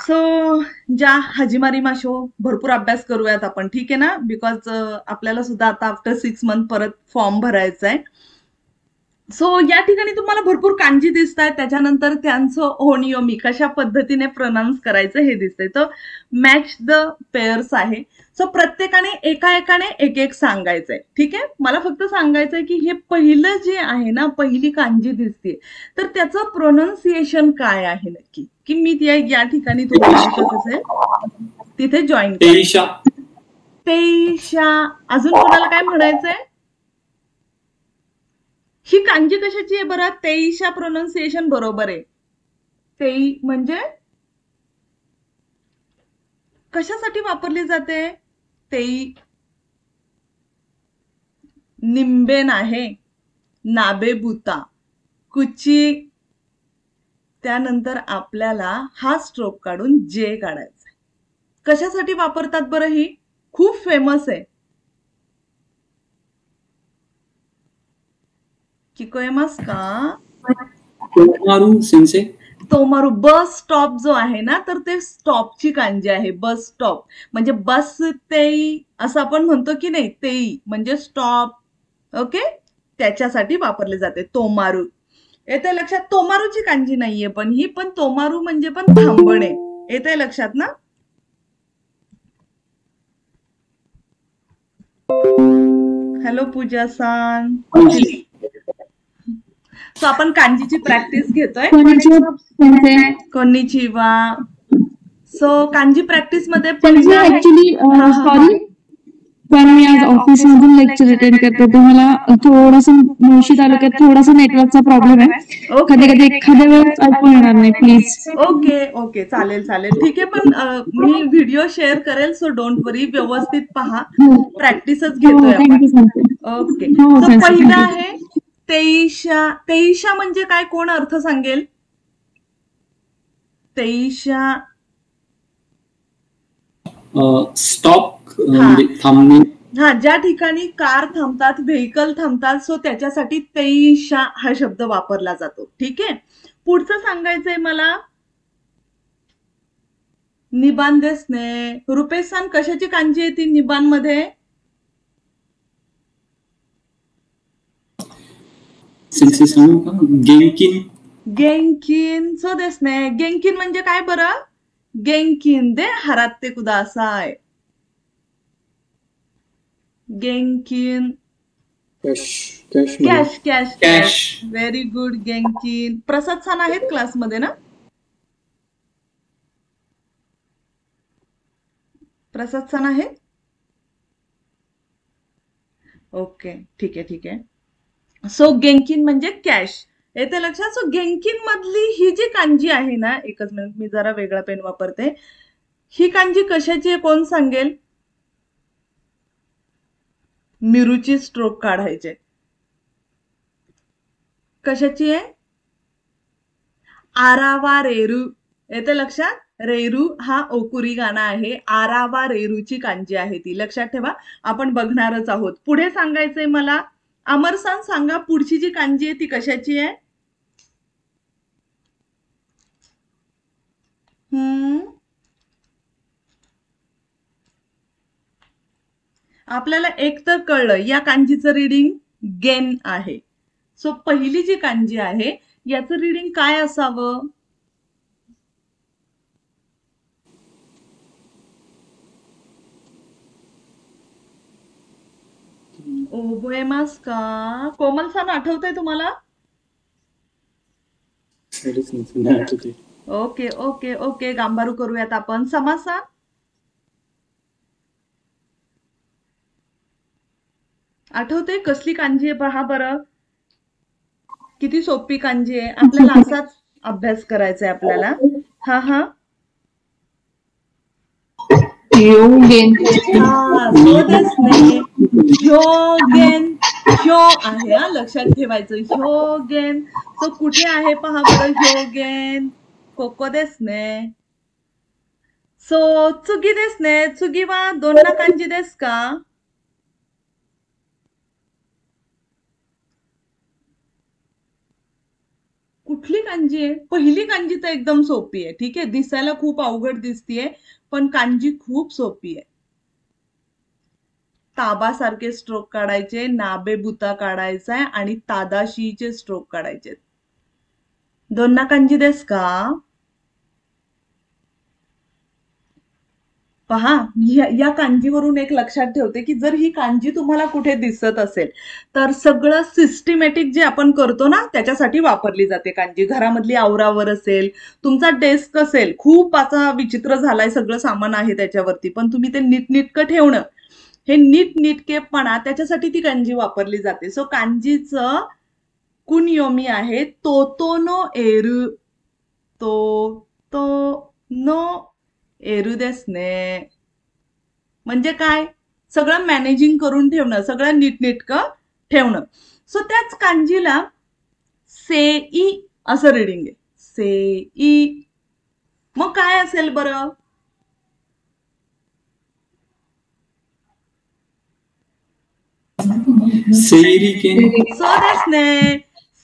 So ज्या हजिमारी माशो भरपूर अभ्यास करूयात आपण, ठीक आहे ना, बिकॉज आपल्याला सुद्धा आता आफ्टर 6 मंथ परत फॉर्म भरायचा आहे. सो या ठिकाणी तुम्हाला भरपूर कांजी दिसत आहेत, त्याच्यानंतर त्यांचं होनियोमी कशा पद्धतीने प्रोनाऊन्स करायचं हे दिसतंय. तर मॅच द पेअर्स आहे. सो प्रत्येकाने एका एक एक सांगायचंय, ठीक आहे. मला फक्त सांगायचंय की हे पहिलं जे आहे ना, पहिली कांजी दिसते तर त्याचं प्रोनाऊन्सिएशन काय आहे नक्की, की मी या ठिकाणी तुम्हाला दिसत असेल तिथे जॉईन तेईशा. तेईशा. अजून कोणाला काय म्हणायचंय? ही कांजी कशाची आहे बरं? तेईशा प्रोनाऊन्सिएशन बरोबर आहे. तेई म्हणजे कशासाठी वापरली जाते? तेई निंबेन आहे, नाबेबुता, कुची. त्यानंतर आपल्याला हा स्ट्रोक काढून जे काढायचा. कशासाठी वापरतात बरं? ही खूप फेमस आहे. किकोयमास का? तोमारू सेन्से. तोमारू बस स्टॉप जो आहे ना, तर ते स्टॉपची कांजी आहे. बस स्टॉप म्हणजे बस तेई असं आपण म्हणतो की नाही, तेई म्हणजे स्टॉप. ओके, त्याच्यासाठी वापरले जाते तोमारू. येते लक्षात? तोमारूची कांजी नाहीये पण ही, पण तोमारू म्हणजे पण थांबणे. येते लक्षात ना? हॅलो पूजा सान. सो आपण कांजीची प्रॅक्टिस घेतोय. कोनिचिवा. सो कांजी प्रॅक्टिस मध्ये पहिला ऍक्च्युली सॉरी, पण मी आज ऑफिस मधून लेक्चर अटेंड करते, तर मला थोडंसं मुळशी तालुक्यात थोडासा नेटवर्कचा प्रॉब्लेम आहे. कधी कधी एखाद्या वेळेस ऐकू येणार नाही, प्लीज. ओके ओके, चालेल चालेल, ठीक आहे. पण मी व्हिडिओ शेअर करेल, सो डोंट वरी. व्यवस्थित पहा, प्रॅक्टिसच घेतोय आपण. ओके, सो पहिला आहे तेईशा. तेईशा म्हणजे काय? कोण अर्थ सांगेल? तेईशा स्टॉप थांबणे. हा, ज्या ठिकाणी कार थांबतात, व्हेकल थांबतात, सो त्याच्यासाठी तेईशा हा शब्द वापरला जातो, ठीक आहे. पुढचं सांगायचंय मला निबांदेसने. रुपेशान कशाची कांजी आहे ती निबान मध्ये? गेंकिन. गेंकिन. सो देसने. गेंकिन म्हणजे काय बरं? गेंकिन दे हराते कुदासाय. गेंकिन. Cash cash cash. Very good गेंकिन. प्रसाद सान आहेत क्लासमध्ये ना? प्रसाद सान आहे? ओके, ठीक आहे ठीक आहे. सो गेंकिन म्हणजे कॅश. येते लक्षात? सो गेंकिन मधली ही जी कांजी आहे ना, एकच मिनिट, मी जरा वेगळा पेन वापरते. ही कांजी कशाची आहे कोण सांगेल? मिरूची स्ट्रोक काढायचे. कशाची आहे? आरावा रेरू. येते लक्षात? रेरू हा ओकुरी गाणं आहे. आरावा रेरूची कांजी आहे ती, लक्षात ठेवा. आपण बघणारच आहोत. पुढे सांगायचंय मला. अमरसान सांगा, पुढची जी कांजी आहे ती कशाची आहे? आपल्याला एक तर कळलं, या कांजीचं रीडिंग गेन आहे. सो पहिली जी कांजी आहे याचं रीडिंग काय असावं? ओबोएमास का? कोमल सान आठवतंय तुम्हाला? ओके ओके ओके, गांबारू करूयात आपण. समासा आठवते? कसली कांजी आहे पहा बरं. किती सोपी कांजी आहे. आपल्याला असाच अभ्यास करायचा आहे आपल्याला. हा हा, योगेन. ह्योगेन. ह्यो आहे हा, लक्षात ठेवायचं. ह्योगेन. सो कुठे आहे पहा बरं ह्योगेन? कोको देसने. सो चुगी देसने. चुगी वा दोन ना कांजी देस का? कुठली कांजी आहे? पहिली कांजी तर एकदम सोपी आहे. ठीक आहे, दिसायला खूप अवघड दिसतीये, पण कांजी खूप सोपी आहे. ताबासारखे स्ट्रोक काढायचे, नाबेबुता काढायचाय आणि तादाशीचे स्ट्रोक काढायचे. दोन्ना कांजी देस का? पहा, या कांजीवरून एक लक्षात ठेवते की जर ही कांजी तुम्हाला कुठे दिसत असेल तर सगळं सिस्टमॅटिक जे आपण करतो ना त्याच्यासाठी वापरली जाते कांजी. घरामधली आवरावर असेल, तुमचा डेस्क असेल, खूप असा विचित्र झालाय, सगळं सामान आहे त्याच्यावरती, पण तुम्ही ते नीटनीटकं ठेवणं, हे नीटनेटकेपणा, त्याच्यासाठी ती कांजी वापरली जाते. सो कांजीचं कुनियोमी आहे तोतोनो एरू. नो एरू देस ने. म्हणजे काय? सगळं मॅनेजिंग करून ठेवणं, सगळं नीटनेटकं ठेवणं. सो त्याच कांजीला सेई असं रिडिंग आहे. सेई. मग काय असेल बरं? सेइरिकेन. सो देस ने.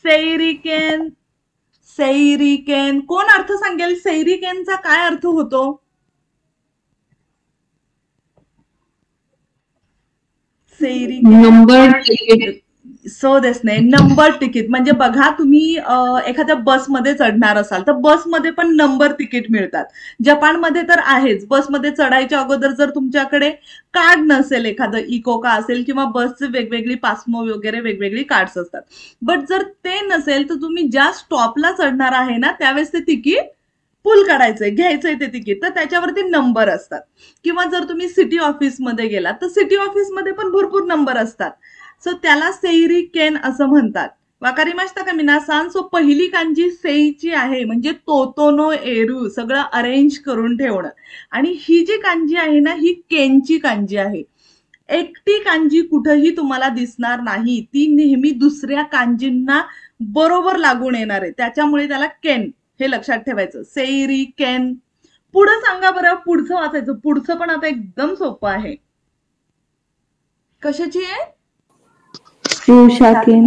सेइरिकेन. सेइरिकेन. कोण अर्थ सांगेल? सेइरिकेनचा काय अर्थ होतो? नंबर सो देस ने. Number ticket. म्हणजे बघा, तुम्ही एखाद्या बसमध्ये चढणार असाल तर बसमध्ये पण नंबर तिकीट मिळतात. जपानमध्ये तर आहेच. बसमध्ये चढायच्या अगोदर जर तुमच्याकडे कार्ड नसेल, एखादं इकोका असेल किंवा बसचे वेगवेगळी पासमो वगैरे वेगवेगळी कार्ड्स असतात, बट जर ते नसेल तर तुम्ही ज्या स्टॉपला चढणार आहे ना त्यावेळेस ते तिकीट पुल काढायचंय, घ्यायचंय ते तिकीट, तर त्याच्यावरती नंबर असतात. किंवा जर तुम्ही सिटी ऑफिसमध्ये गेलात तर सिटी ऑफिसमध्ये पण भरपूर नंबर असतात. सो त्याला सेइरिकेन असं म्हणतात. वाकारिमाशिता का मिनासान? सो पहिली कांजी सेईची आहे, म्हणजे तोतोनो एरू, सगळं अरेंज करून ठेवणं. आणि ही जी कांजी आहे ना ही केनची कांजी आहे. एकटी कांजी कुठेही तुम्हाला दिसणार नाही, ती नेहमी दुसऱ्या कांजींना बरोबर लागून येणार आहे, त्याच्यामुळे त्याला केन हे लक्षात ठेवायचं. सेइरिकेन. पुढं सांगा बरं, पुढचं वाचायचं. पुढचं पण आता एकदम सोपं आहे. कशाची आहे? चुशाकेन.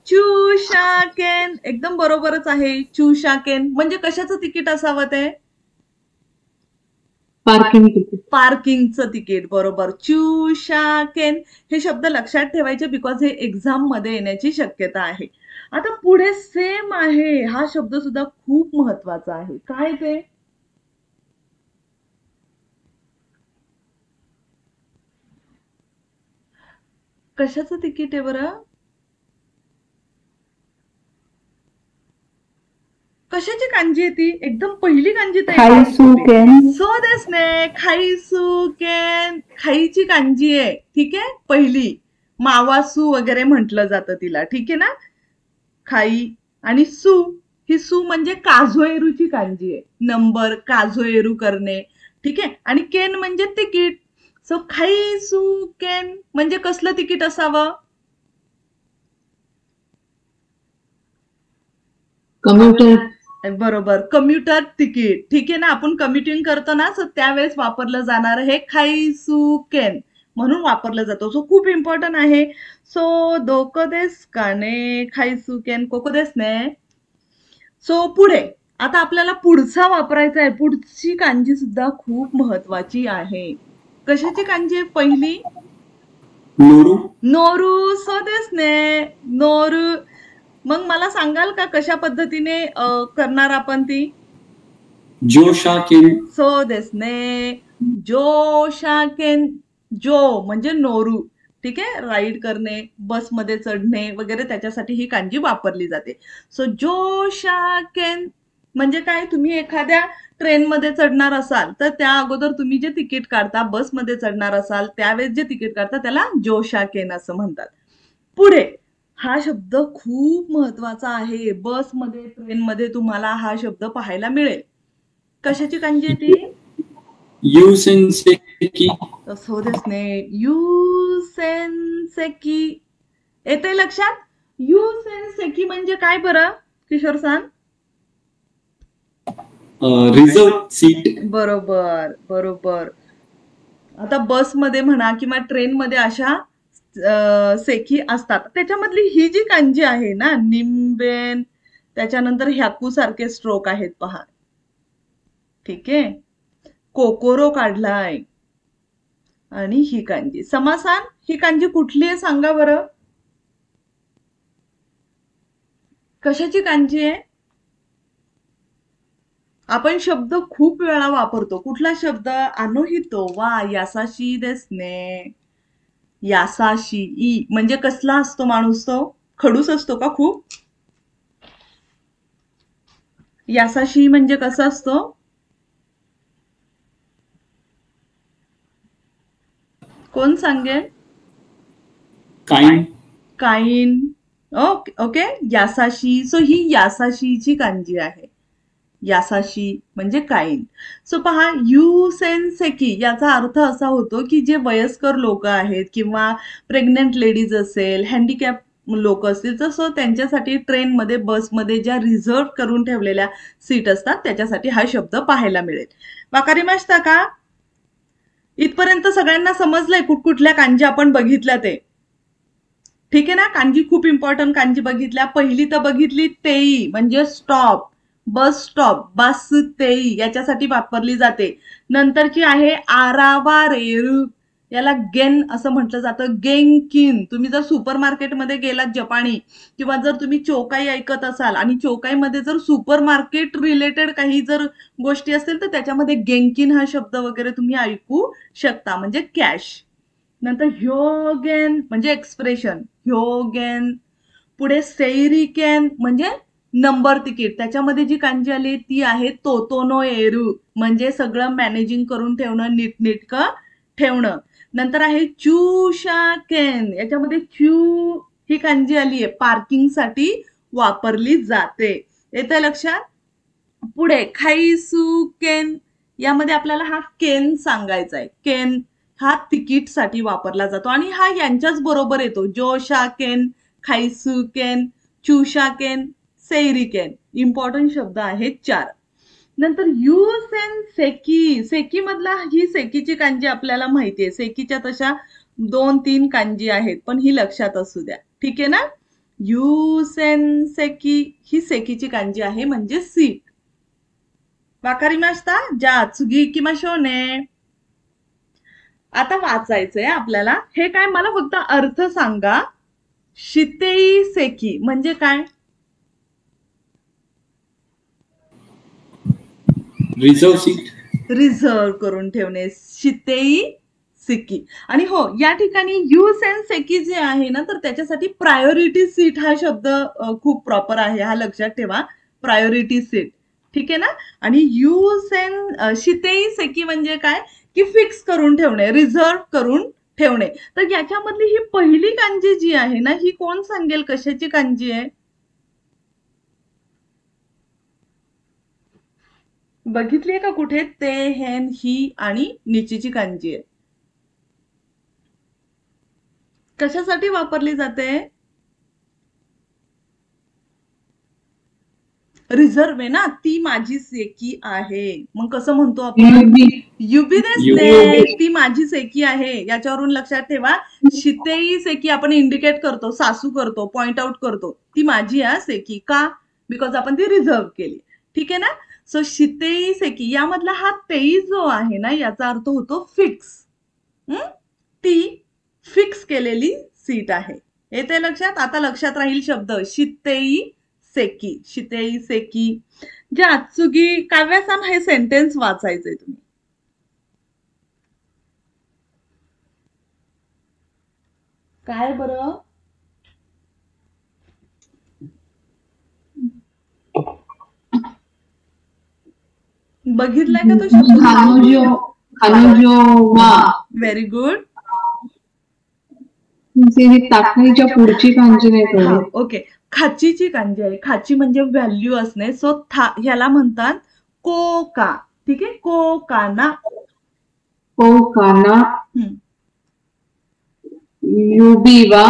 चुशाकेन. एकदम बरोबरच आहे. चुशाकेन म्हणजे कशाचं तिकीट असावं ते? Parking ticket. पार्किंगचं तिकीट. बरोबर. चुशाकेन. हे शब्द लक्षात ठेवायचे बिकॉज हे एक्झाम मध्ये येण्याची शक्यता आहे. आता पुढे सेम आहे, हा शब्द सुद्धा खूप महत्वाचा आहे. काय ते? कशाचं तिकीट आहे बरं? कशाची कांजी आहे ती? एकदम पहिली कांजी तर खाईसुकेन. सो देस ने. खाईसुकेन. खाईची कांजी आहे. ठीक आहे, पहिली. मावासू वगैरे म्हटलं जातं तिला. ठीक आहे ना? खाई. आणि सू, ही सू म्हणजे काझोएरूची कांजी आहे. नंबर, काझोएरू करणे. ठीक आहे. आणि केन म्हणजे तिकीट. सो खाईसुकेन म्हणजे कसलं तिकीट असावं? कम्प्युटर. बरोबर, कम्युटर तिकीट. ठीक आहे ना, आपण कम्युटिंग करतो ना, सो त्यावेळेस वापरलं जाणार हे खाईसुकेन म्हणून वापरलं जातो. सो खूप इम्पॉर्टंट आहे. सो दोको देस का ने खाईसुकेन कोको देस ने. सो पुढे आता आपल्याला पुढचा वापरायचा आहे. पुढची कांजी सुद्धा खूप महत्वाची आहे. कशाची कांजी आहे पहिली? नोरू. नोरू. सो देस ने. नोरू. मग मला सांगाल का कशा पद्धतीने करणार आपण ती? जोशाकेन. सो देस ने. जोशाकेन. जो म्हणजे नोरू. ठीक आहे, राईड करणे, बसमध्ये चढणे वगैरे, त्याच्यासाठी ही कांजी वापरली जाते. सो जोशाकेन म्हणजे काय? तुम्ही एखाद्या ट्रेनमध्ये चढणार असाल तर त्या अगोदर तुम्ही जे तिकीट काढता, बसमध्ये चढणार असाल त्यावेळेस जे तिकीट काढता त्याला जोशाकेन असं म्हणतात. पुढे हा शब्द खूप महत्वाचा आहे. बसमध्ये, ट्रेनमध्ये तुम्हाला हा शब्द पाहायला मिळेल. कशाची कांजी आहे ती? युसेन्सेकी. सो देस ने. युसेन्सेकी. येते लक्षात? युसेन्सेकी म्हणजे काय बरं किशोर सान? Reserve seat. बरोबर, बरोबर. आता बसमध्ये म्हणा किंवा ट्रेनमध्ये अशा सेकी असतात. त्याच्यामधली ही जी कांजी आहे ना, निंबेन त्याच्यानंतर ह्याकू सारखे स्ट्रोक आहेत पहा. ठीक आहे, कोकोरो काढलाय. आणि ही कांजी समासान, ही कांजी कुठली आहे सांगा बरं. कशाची कांजी आहे. आपण शब्द खूप वेळा वापरतो. कुठला शब्द. अनोहितो वा यासाशी देसने. यासाशी ई म्हणजे कसला असतो माणूस तो. खडूस असतो का खूप. यासाशी म्हणजे कसा असतो. कोण सांगेल. काइंड. काइन. ओके ओके, यासाशी. सो ही यासाशीची कांजी आहे. यासाशी म्हणजे काइन. सो पहा, युसेन्सेकी याचा अर्थ असा होतो की जे वयस्कर लोक आहेत किंवा प्रेग्नेंट लेडीज असेल, हँडिकॅप लोक असतील, तसं त्यांच्यासाठी ट्रेनमध्ये बसमध्ये ज्या रिझर्व करून ठेवलेल्या सीट असतात त्याच्यासाठी हा शब्द पाहायला मिळेल. वाकारी मास्ता का. इथपर्यंत सगळ्यांना समजलंय कुठकुठल्या कांजी आपण बघितल्या ते. ठीक आहे ना. कांजी खूप इम्पॉर्टंट कांजी बघितल्या. पहिली तर बघितली तेई म्हणजे स्टॉप, बस स्टॉप, बस तेई याच्यासाठी वापरली जाते. नंतरची आहे आरावारेरु, याला गेन असं म्हटलं जातं. गेंकिन. तुम्ही जर सुपर मार्केटमध्ये गेलात जपानी किंवा जर तुम्ही चौकाई ऐकत असाल आणि चौकाईमध्ये जर सुपर मार्केट रिलेटेड काही जर गोष्टी असतील तर त्याच्यामध्ये गेंकिन हा शब्द वगैरे तुम्ही ऐकू शकता म्हणजे कॅश. नंतर ह्योगेन म्हणजे एक्सप्रेशन. ह्योगेन. पुढे सेइरिकेन म्हणजे नंबर तिकीट. त्याच्यामध्ये जी कांजी आली ती आहे तोतोनो एरू म्हणजे सगळं मॅनेजिंग करून ठेवणं, नीटनेटकं ठेवणं. नंतर आहे चूशाकेन. याच्यामध्ये चू ही कांजी आली आहे, पार्किंगसाठी वापरली जाते. येतं लक्षात. पुढे खाईसुकेन. यामध्ये आपल्याला हा केन सांगायचा आहे. केन हा तिकीटसाठी वापरला जातो आणि हा यांच्याच बरोबर येतो. जोशाकेन, खाईसुकेन, चूशाकेन, सेइरिकेन. इम्पॉर्टंट शब्द आहेत 4. नंतर युसेन सेकी. सेकी मधला ही सेकीची कांजी आपल्याला माहितीये. सेकीच्या तशा 2-3 कांजी आहेत पण ही लक्षात असू द्या. ठीक आहे ना. युसेन सेकी ही सेकीची कांजी आहे म्हणजे सीट. वाकारी मास्ता जा त्सुगी इकिमाशो ने. आता वाचायचंय आपल्याला. हे काय मला फक्त अर्थ सांगा. शितेई सेकी म्हणजे काय. Reserve seat. रिझर्व करून ठेवणे. शितेई सेकी. आणि हो, या ठिकाणी युसेन सेकी जे आहे ना तर त्याच्यासाठी प्रायोरिटी सीट हा शब्द खूप प्रॉपर आहे. हा लक्षात ठेवा. Priority seat. ठीक आहे ना. आणि युसेन शितेई सेकी म्हणजे काय की फिक्स करून ठेवणे, रिझर्व करून ठेवणे. तर याच्यामधली ही पहिली कांजी जी आहे ना ही कोण सांगेल कशाची कांजी आहे. बघितलीये का कुठे. ते, हेन, ही आणि नीचीची कांजी आहे. कशासाठी वापरली जाते. रिझर्व आहे ना. ती माझी सेकी आहे. मग कसं म्हणतो आपण. युबी देसने. ती माझी सेकी आहे. याच्यावरून लक्षात ठेवा. शितेई सेकी आपण इंडिकेट करतो, सासू करतो, पॉइंट आउट करतो. ती माझी आहे सेकी. का. बिकॉज आपण ती रिझर्व केली. ठीक आहे ना. सो शितेई सेकी यामधला हा तेई जो आहे ना याचा अर्थ होतो फिक्स. ती फिक्स केलेली सीट आहे. येते लक्षात. आता लक्षात राहील शब्द शितेई सेकी. शितेई सेकी. जे आत्सुगी काव्यासान हे सेंटेन्स वाचायचंय तुम्ही. काय बरं. बघितलाय का तो शब्द. Very good. टाकणीच्या पुढची कांजी नाही. ओके. खाचीची कांजी आहे. खाची म्हणजे व्हॅल्यू असणे. सो ह्याला म्हणतात कोका. ठीक आहे. कोकाना. कोकाना. युबीवा.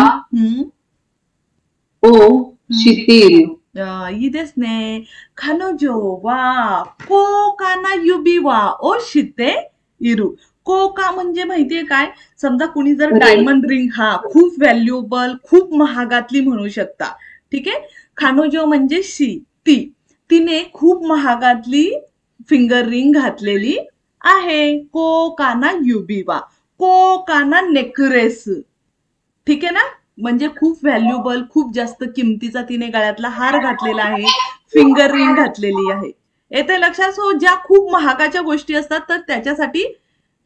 ओ शितेरू. いいですね。彼女はकोकाना युबीवा ओ शिते इरू. कोका म्हणजे माहितीये काय. समजा कुणी जर डायमंड रिंग खूप व्हॅल्युएबल, खूप महागातली म्हणू शकता. ठीक आहे. खानोजो म्हणजे शी, तिने खूप महागातली फिंगर रिंग घातलेली आहे. को काना युबीवा, को काना नेकलेस. ठीक आहे ना, म्हणजे खूप व्हॅल्युबल, खूप जास्त किमतीचा तिने गळ्यातला हार घातलेला आहे, फिंगर रिंग घातलेली आहे. येते लक्षात. सो ज्या खूप महागाच्या गोष्टी असतात तर त्याच्यासाठी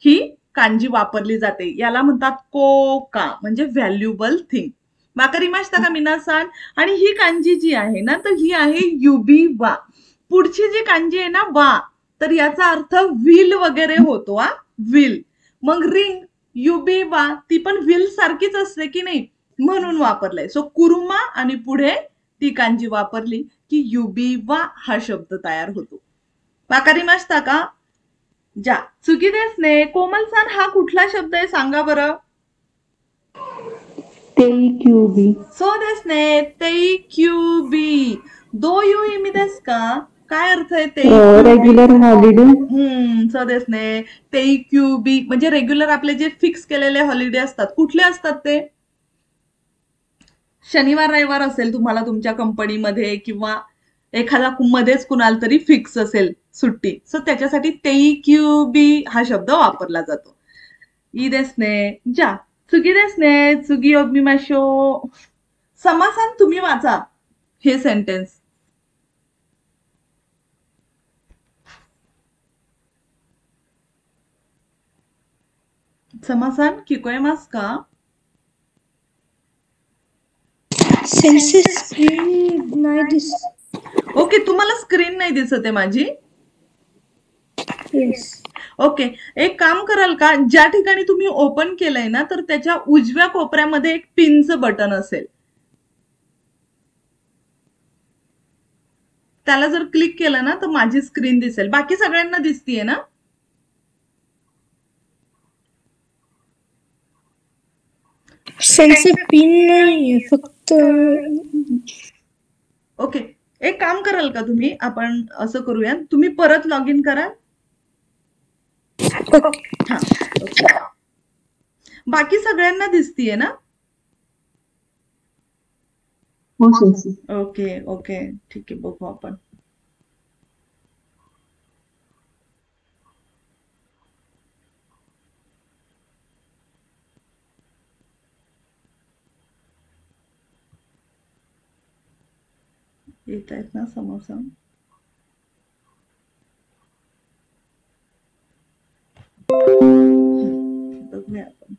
ही कांजी वापरली जाते. याला म्हणतात कोका, म्हणजे व्हॅल्युबल थिंग. वाकरिमाशता का मिनासान. आणि ही कांजी जी आहे ना तर ही आहे युबी वा. पुढची जी कांजी आहे ना वा, तर याचा अर्थ व्हील वगैरे होतो. व्हील. मग रिंग युबी वा ती पण व्हील सारखीच असते की नाही, म्हणून वापरलंय. सो कुरुमा आणि पुढे ती कांजी वापरली की युबी वा हा शब्द तयार होतो. वाकरिमाशता का. जा चुकी देस ने. कोमल सान हा कुठला शब्द आहे सांगा बरं. तेईक्यूबी. सो देस ने तेईक्यूबी. दो यू इमी देस का. काय अर्थ आहे तेईक्यूबी. Regular holiday. सो देस ने तेईक्यूबी म्हणजे रेग्युलर आपले जे फिक्स केलेले हॉलिडे असतात. कुठले असतात ते. शनिवार रविवार असेल तुम्हाला तुमच्या कंपनीमध्ये, किंवा एखादा मध्येच कुणाला तरी फिक्स असेल सुट्टी. सो त्याच्यासाठी तेईक्यूबी हा शब्द वापरला जातो. ई देस ने. जा चुकी देस ने. चुगी ओबिमाशो. समासान तुम्ही वाचा हे सेंटेन्स. समासान किकोएमास का. ओके, तुम्हाला स्क्रीन नाही दिसत आहे माझी. ओके, एक काम कराल का, ज्या ठिकाणी तुम्ही ओपन केलंय ना तर त्याच्या उजव्या कोपऱ्यामध्ये एक पिनचं बटन असेल, त्याला जर क्लिक केलं ना तर माझी स्क्रीन दिसेल. बाकी सगळ्यांना दिसतीये ना. पिन नाही फक्त. ओके, एक काम कराल का तुम्ही, आपण असं करूया, तुम्ही परत लॉग इन करा. हा, बाकी सगळ्यांना दिसतीये ना. ओके ओके ठीक आहे, बघू आपण. येत आहेत ना समोसा. बघूया आपण.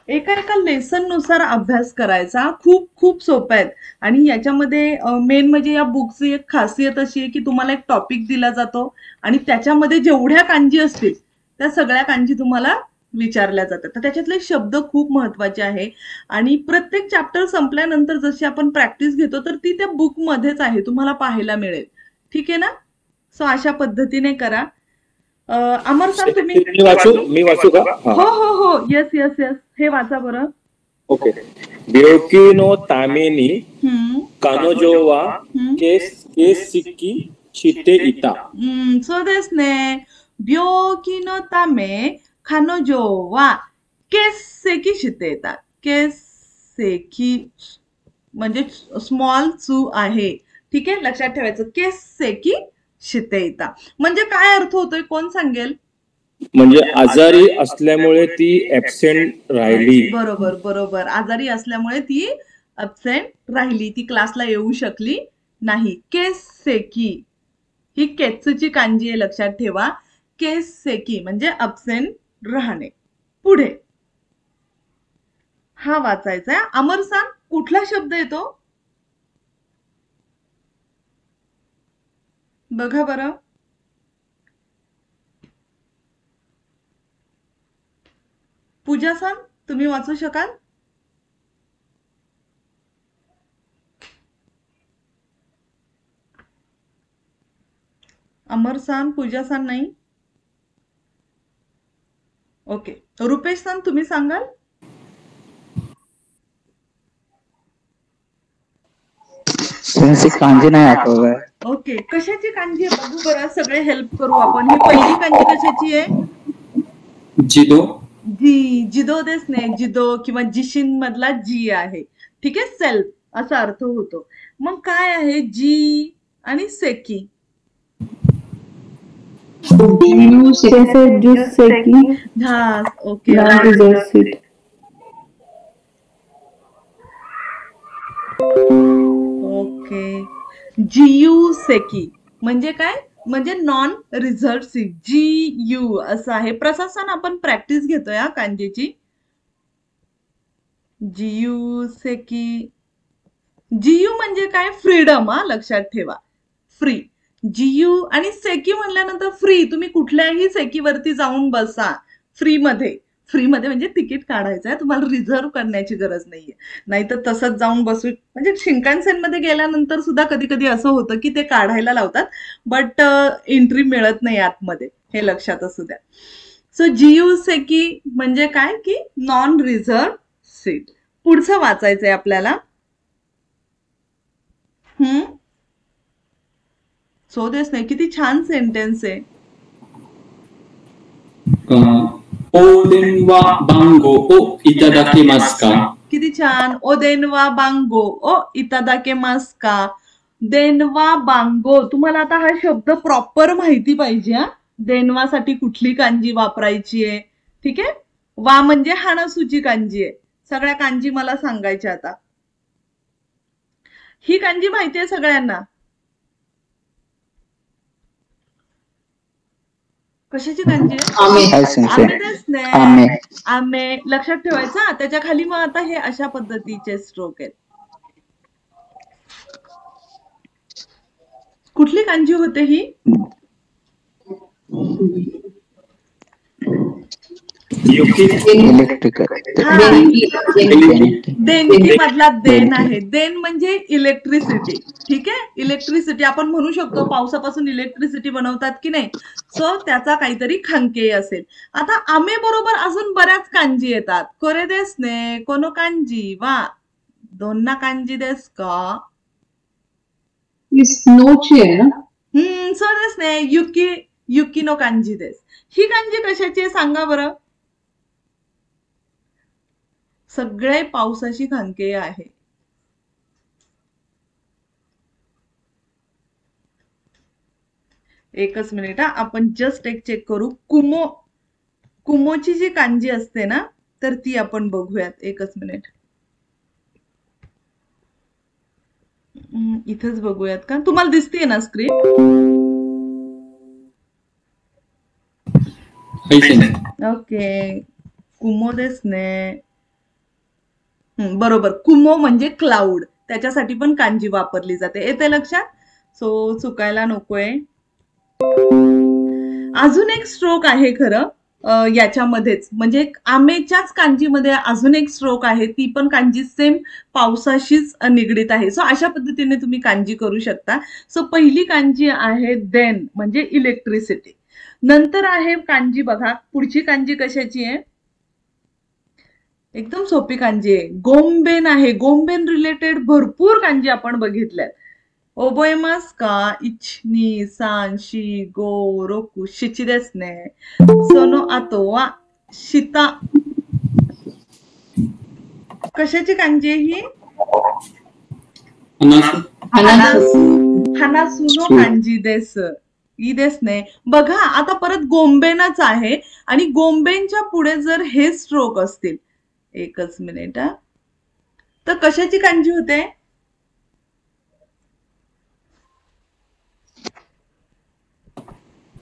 एका लेसन नुसार अभ्यास करायचा. खूप खूप सोपं आहेत. आणि याच्यामध्ये मेन म्हणजे या बुकची एक खासियत अशी आहे की तुम्हाला एक टॉपिक दिला जातो आणि त्याच्यामध्ये जेवढ्या कांजी असतील त्या सगळ्या कांजी तुम्हाला विचारल्या जातात. तर त्याच्यातले शब्द खूप महत्वाचे आहे. आणि प्रत्येक चॅप्टर संपल्यानंतर जशी आपण प्रॅक्टिस घेतो तर ती त्या बुक मध्येच आहे, तुम्हाला पाहायला मिळेल. ठीक आहे ना. सो अशा पद्धतीने करा. अमर सर तुम्ही. मी वाचू का. हो हो हो, येस येस येस, हे वाचा बरं. ओके. ब्योकी नो तामेनी कानोजो वा केसिकी शिते इता. सो देस ने. ब्योकी नो तामे कानोजो वा केसेकी शिते इता. केसेकी म्हणजे स्मॉल चू आहे. ठीक आहे, लक्षात ठेवायचं. केसेकी शितेता म्हणजे काय अर्थ होतोय, कोण सांगेल. म्हणजे आजारी असल्यामुळे ती ऍबसेंट राहिली. बरोबर बरोबर, आजारी असल्यामुळे ती ऍबसेंट राहिली, ती क्लासला येऊ शकली नाही. केसेकी ही केचची कांजी आहे, लक्षात ठेवा. केसेकी म्हणजे ऍबसेंट राहणे. पुढे हा वाचायचा आहे. अमर सांग कुठला शब्द येतो बघा बरं. पूजा सान तुम्ही वाचू शकाल. अमर सान, पूजा सान नाही. ओके, रुपेश सान तुम्ही सांगाल. कांजी नाही आठवत. ओके, कशाची कांजी आहे बघू बरं, सगळे हेल्प करू आपण. ही पहिली कांजी कशाची आहे. जिदो. जिदो देस ने जिदो किंवा जिशिन मधला जी आहे. ठीक आहे, सेल्फ असा अर्थ होतो. मग काय आहे जी आणि सेकी? जैसे ज्यूस सेकी हा, okay non reserve seat. Okay. जीयू सेकी म्हणजे काय? म्हणजे नॉन रिझर्व सीट. जीयू असं आहे. प्रशासन आपण प्रॅक्टिस घेतोय हा कांजीची. जीयू सेकी. जीयू म्हणजे काय? फ्रीडम. हा, लक्षात ठेवा, फ्री. जीयू आणि सेकी म्हणल्यानंतर फ्री. तुम्ही कुठल्याही सेकीवरती जाऊन बसा फ्रीमध्ये. फ्रीमध्ये म्हणजे तिकीट काढायचं आहे, तुम्हाला रिझर्व करण्याची गरज नाहीये. नाहीतर तसंच जाऊन बसू. म्हणजे शिंकानसेन मध्ये गेल्यानंतर सुद्धा कधी कधी असं होतं की ते काढायला लावतात, बट एंट्री मिळत नाही आतमध्ये, हे लक्षात असू द्या. सो जीयू सेकी म्हणजे काय की नॉन रिझर्व सीट. पुढचं वाचायचंय आपल्याला. सो देस नाही, किती छान सेंटेन्स आहे. ओदेन वा बांगो ओ इतादाकिमासु का. किती छान. ओ देनवा बांगो ओ इतादाकिमासु का. देनवा बांगो. तुम्हाला आता हा शब्द प्रॉपर माहिती पाहिजे. हा, देनवासाठी कुठली कांजी वापरायची आहे. ठीक आहे. वा म्हणजे हानासूची कांजी आहे. सगळ्या कांजी मला सांगायच्या आता. ही कांजी माहिती आहे सगळ्यांना? कशाची कांजी आहे? आमे. लक्षात ठेवायचा. त्याच्या खाली मग आता हे अशा पद्धतीचे स्ट्रोक आहेत. कुठली कांजी होते ही? देणगी मधला देन आहे. देन म्हणजे इलेक्ट्रिसिटी. ठीक आहे, इलेक्ट्रिसिटी आपण म्हणू शकतो पावसापासून इलेक्ट्रिसिटी बनवतात की नाही. सो त्याचा काहीतरी खांकेय असेल. आता आमे बरोबर अजून बऱ्याच कांजी येतात. कोरे देस ने कोनो कांजी वा दोन्ना कांजी देस का. स्नोची आहे ना. सो देस ने युकी युकिनो कांजी देस. ही कांजी कशाची आहे सांगा बरं. सगळे पावसाची खांकेय आहे. एकच मिनिट. आपण जस्ट एक चेक करू. कुमोची जी कांजी असते ना, तर ती आपण बघूयात. एकच मिनिट. इथेच बघूयात का. तुम्हाला दिसतीये ना स्क्रीन? ओके. कुमो देस ने. बरोबर. कुमो म्हणजे क्लाउड. त्याच्यासाठी पण कांजी वापरली जाते. येते लक्षात? सो चुकायला नकोय. अजून एक स्ट्रोक आहे खरं याच्यामध्येच. म्हणजे आमेच्याच कांजीमध्ये अजून एक स्ट्रोक आहे. ती पण कांजी सेम पावसाशीच निगडीत आहे. सो अशा पद्धतीने तुम्ही कांजी करू शकता. सो पहिली कांजी आहे देन म्हणजे इलेक्ट्रिसिटी. नंतर आहे कांजी बघा. पुढची कांजी कशाची आहे? एकदम सोपी कांजी आहे. गोंबेन आहे. गोंबेन रिलेटेड भरपूर कांजी आपण बघितल्यात. ओबोएमास का. इचनी सान शी गो रोकू शिची देस ने. सोनो आतो वा शिता. कशाची कांजी आहे ही? हानासुनो कांजी देस. ई देस ने. बघा आता परत गोंबेनच आहे आणि गोंबेनच्या पुढे जर हे स्ट्रोक असतील. एकच मिनिट. तर कशाची कांजी होते?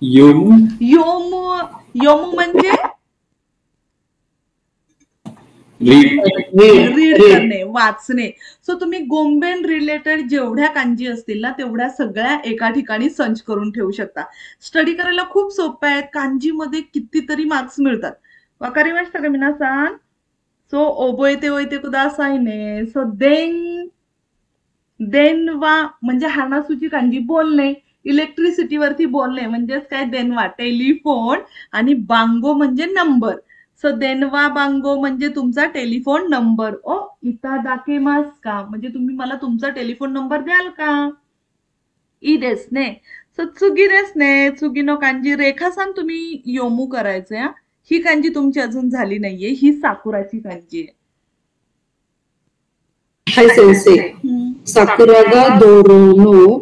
योमू. योमू. योमू म्हणजे रीड करणे, वाचणे. सो तुम्ही गोंबेन रिलेटेड जेवढ्या कांजी असतील ना तेवढ्या सगळ्या एका ठिकाणी सर्च करून ठेवू शकता. स्टडी करायला खूप सोपं आहे. कांजीमध्ये कितीतरी मार्क्स मिळतात. वाकारिमाशिता का मिनासान. सो ओबोएते ओएते कुदासाई ने. सो देन वा म्हणजे हानासूची कांजी बोलणे. इलेक्ट्रिसिटी वरती बोलणे म्हणजेच काय देनवा टेलिफोन. आणि बांगो म्हणजे नंबर. सो देनवा बांगो म्हणजे तुमचा टेलिफोन नंबर. ओ इतादाकिमासु का म्हणजे तुम्ही मला तुमचा टेलिफोन नंबर द्याल का. ई देस ने. सो चुगी देस ने. चुगिनो कांजी. रेखा सांग तुम्ही योमू करायचंय. ही कांजी तुमची अजून झाली नाहीये, ही साकुराची कांजी आहे. हाय सेन्से. साकुरा गा दोरोनो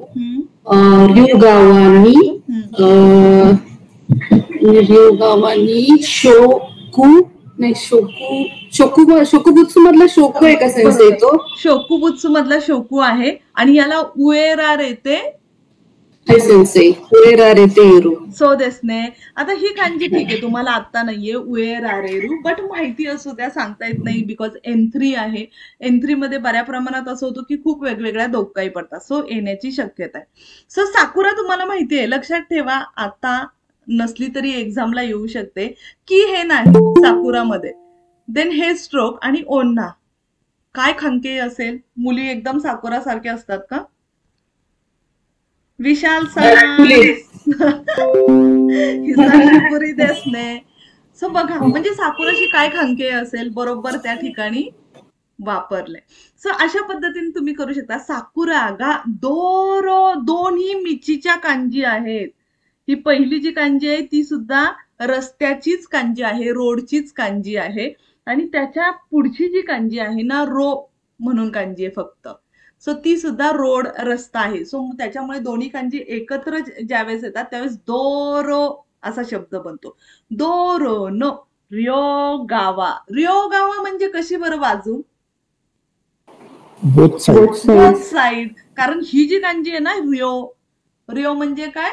ryugawa शोकू नाही शोकुबुत्सू मधला शोकू आहे का सेन्से तो? शोकुबुत्सू मधला शोकू आहे आणि याला उएरा रेते सो देसने. आता ही कांजी ठीक आहे, तुम्हाला आता नाहीये उएरारेरू, बट माहिती असो त्या सांगता येत नाही बिकॉज N3 आहे. N3 मध्ये बऱ्या प्रमाणात असं होतं की खूप वेगवेगळ्या दोक्काई पडतात, सो येण्याची शक्यता आहे. सो साकुरा तुम्हाला माहिती आहे, लक्षात ठेवा, आता नसली तरी एक्झामला येऊ शकते की हे नाही साकुरामध्ये. देन हे स्ट्रोक आणि ओन्ना काय खंके असेल? मुली एकदम साकुरा सारखे असतात का? विशाल पुरी देसने. सो बघा, म्हणजे साकुराशी काय खंके असेल, बरोबर त्या ठिकाणी वापरले. सो अशा पद्धतीने तुम्ही करू शकता. साकुरा गा दोरो, दोन्ही मिचीच्या कांजी आहेत. ही पहिली जी कांजी आहे ती सुद्धा रस्त्याचीच कांजी आहे, रोडचीच कांजी आहे. आणि त्याच्या पुढची जी कांजी आहे ना, रो म्हणून कांजी आहे फक्त. सो ती सुद्धा रोड, रस्ता आहे. सो त्याच्यामुळे दोन्ही कांजी एकत्र ज्यावेळेस येतात त्यावेळेस दोरो असा शब्द बनतो. दोरो नो रियोगावा. रियोगावा म्हणजे कशी बरं बाजू? Both side. कारण ही जी कांजी आहे ना रियो म्हणजे काय?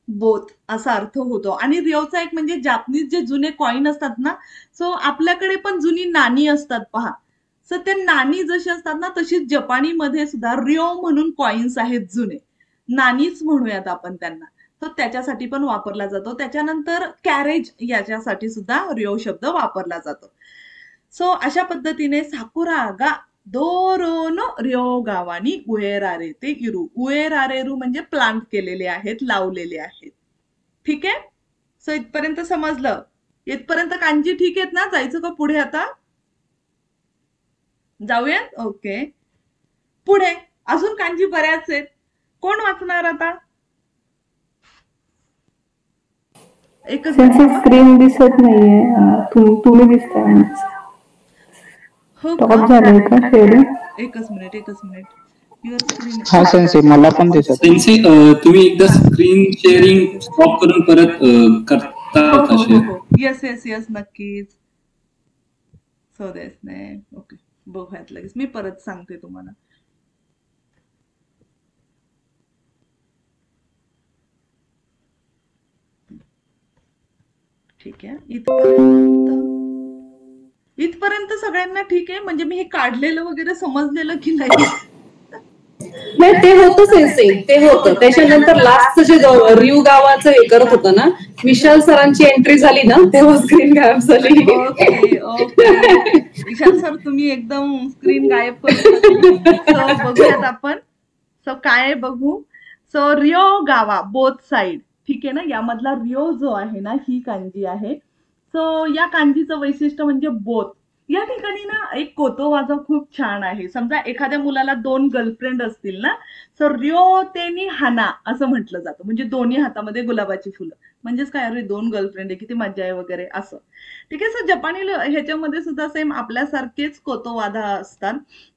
बोथ असा अर्थ होतो. आणि रियोचा एक म्हणजे जापनीज जे जुने कॉइन असतात ना, सो आपल्याकडे पण जुनी नाणी असतात पहा. सो ते नाणी जशी असतात ना, तशीच जपानीमध्ये सुद्धा रियो म्हणून कॉइन्स आहेत जुने, नाणीच म्हणूयात आपण त्यांना. तर त्याच्यासाठी पण वापरला जातो. त्याच्यानंतर कॅरेज याच्यासाठी सुद्धा रियो शब्द वापरला जातो. सो अशा पद्धतीने साकुरा गा दोरोनो रियोगावानी उएरारेते इरू. उएरारेरू म्हणजे प्लांट केलेले आहेत, लावलेले आहेत. ठीक आहे. सो इथपर्यंत समजलं? इथपर्यंत कांजी ठीक आहेत ना? जायचं का पुढे आता? जाऊयात. ओके, पुढे अजून कांजी बऱ्याच आहेत. कोण वाचणार आता? एकच स्क्रीन दिसत नाहीये, तुम्ही दिसताय. हो टॉप झालंय का शेअरिंग? एकच मिनिट युअर स्क्रीन. हा सेन्से, मला पण दिसत. सेन्से तुम्ही एकदा स्क्रीन शेअरिंग स्टॉप करून परत करता का शेअर? येस नक्कीच. सो देस नाही. ओके, बघूयात लगेच. मी परत सांगते तुम्हाला. ठीक आहे. इथपर्यंत सगळ्यांना ठीक आहे? म्हणजे मी हे काढलेलं वगैरे समजलेलं की नाही? नाही, ते होतं सेन्से, ते होतं. त्याच्यानंतर लास्टचं जे रिव गावाचं हे करत होतं ना, विशाल सरांची एंट्री झाली ना, तेव्हा स्क्रीन गायब झाली. ओके. विशाल सर तुम्ही एकदम स्क्रीन गायब करून बघूयात आपण. सो काय बघू? सो रियो गावा बोथ साइड. ठीक आहे ना. यामधला रियो जो आहे ना, ही कांजी आहे. सो या कांजीचं वैशिष्ट्य म्हणजे बोथ. या ठिकाणी ना एक कोतोवाजा खूप छान आहे. समजा एखाद्या मुलाला 2 गर्लफ्रेंड असतील ना, सो रियो तेनी हाना असं म्हटलं जातं. म्हणजे दोन्ही हातामध्ये गुलाबाची फुलं. म्हणजेच काय, अरे 2 गर्लफ्रेंड आहे, किती मजा आहे वगैरे असं. ठीक आहे. सो जपानी ह्याच्यामध्ये सुद्धा सेम आपल्यासारखेच कोतोवादा असतात.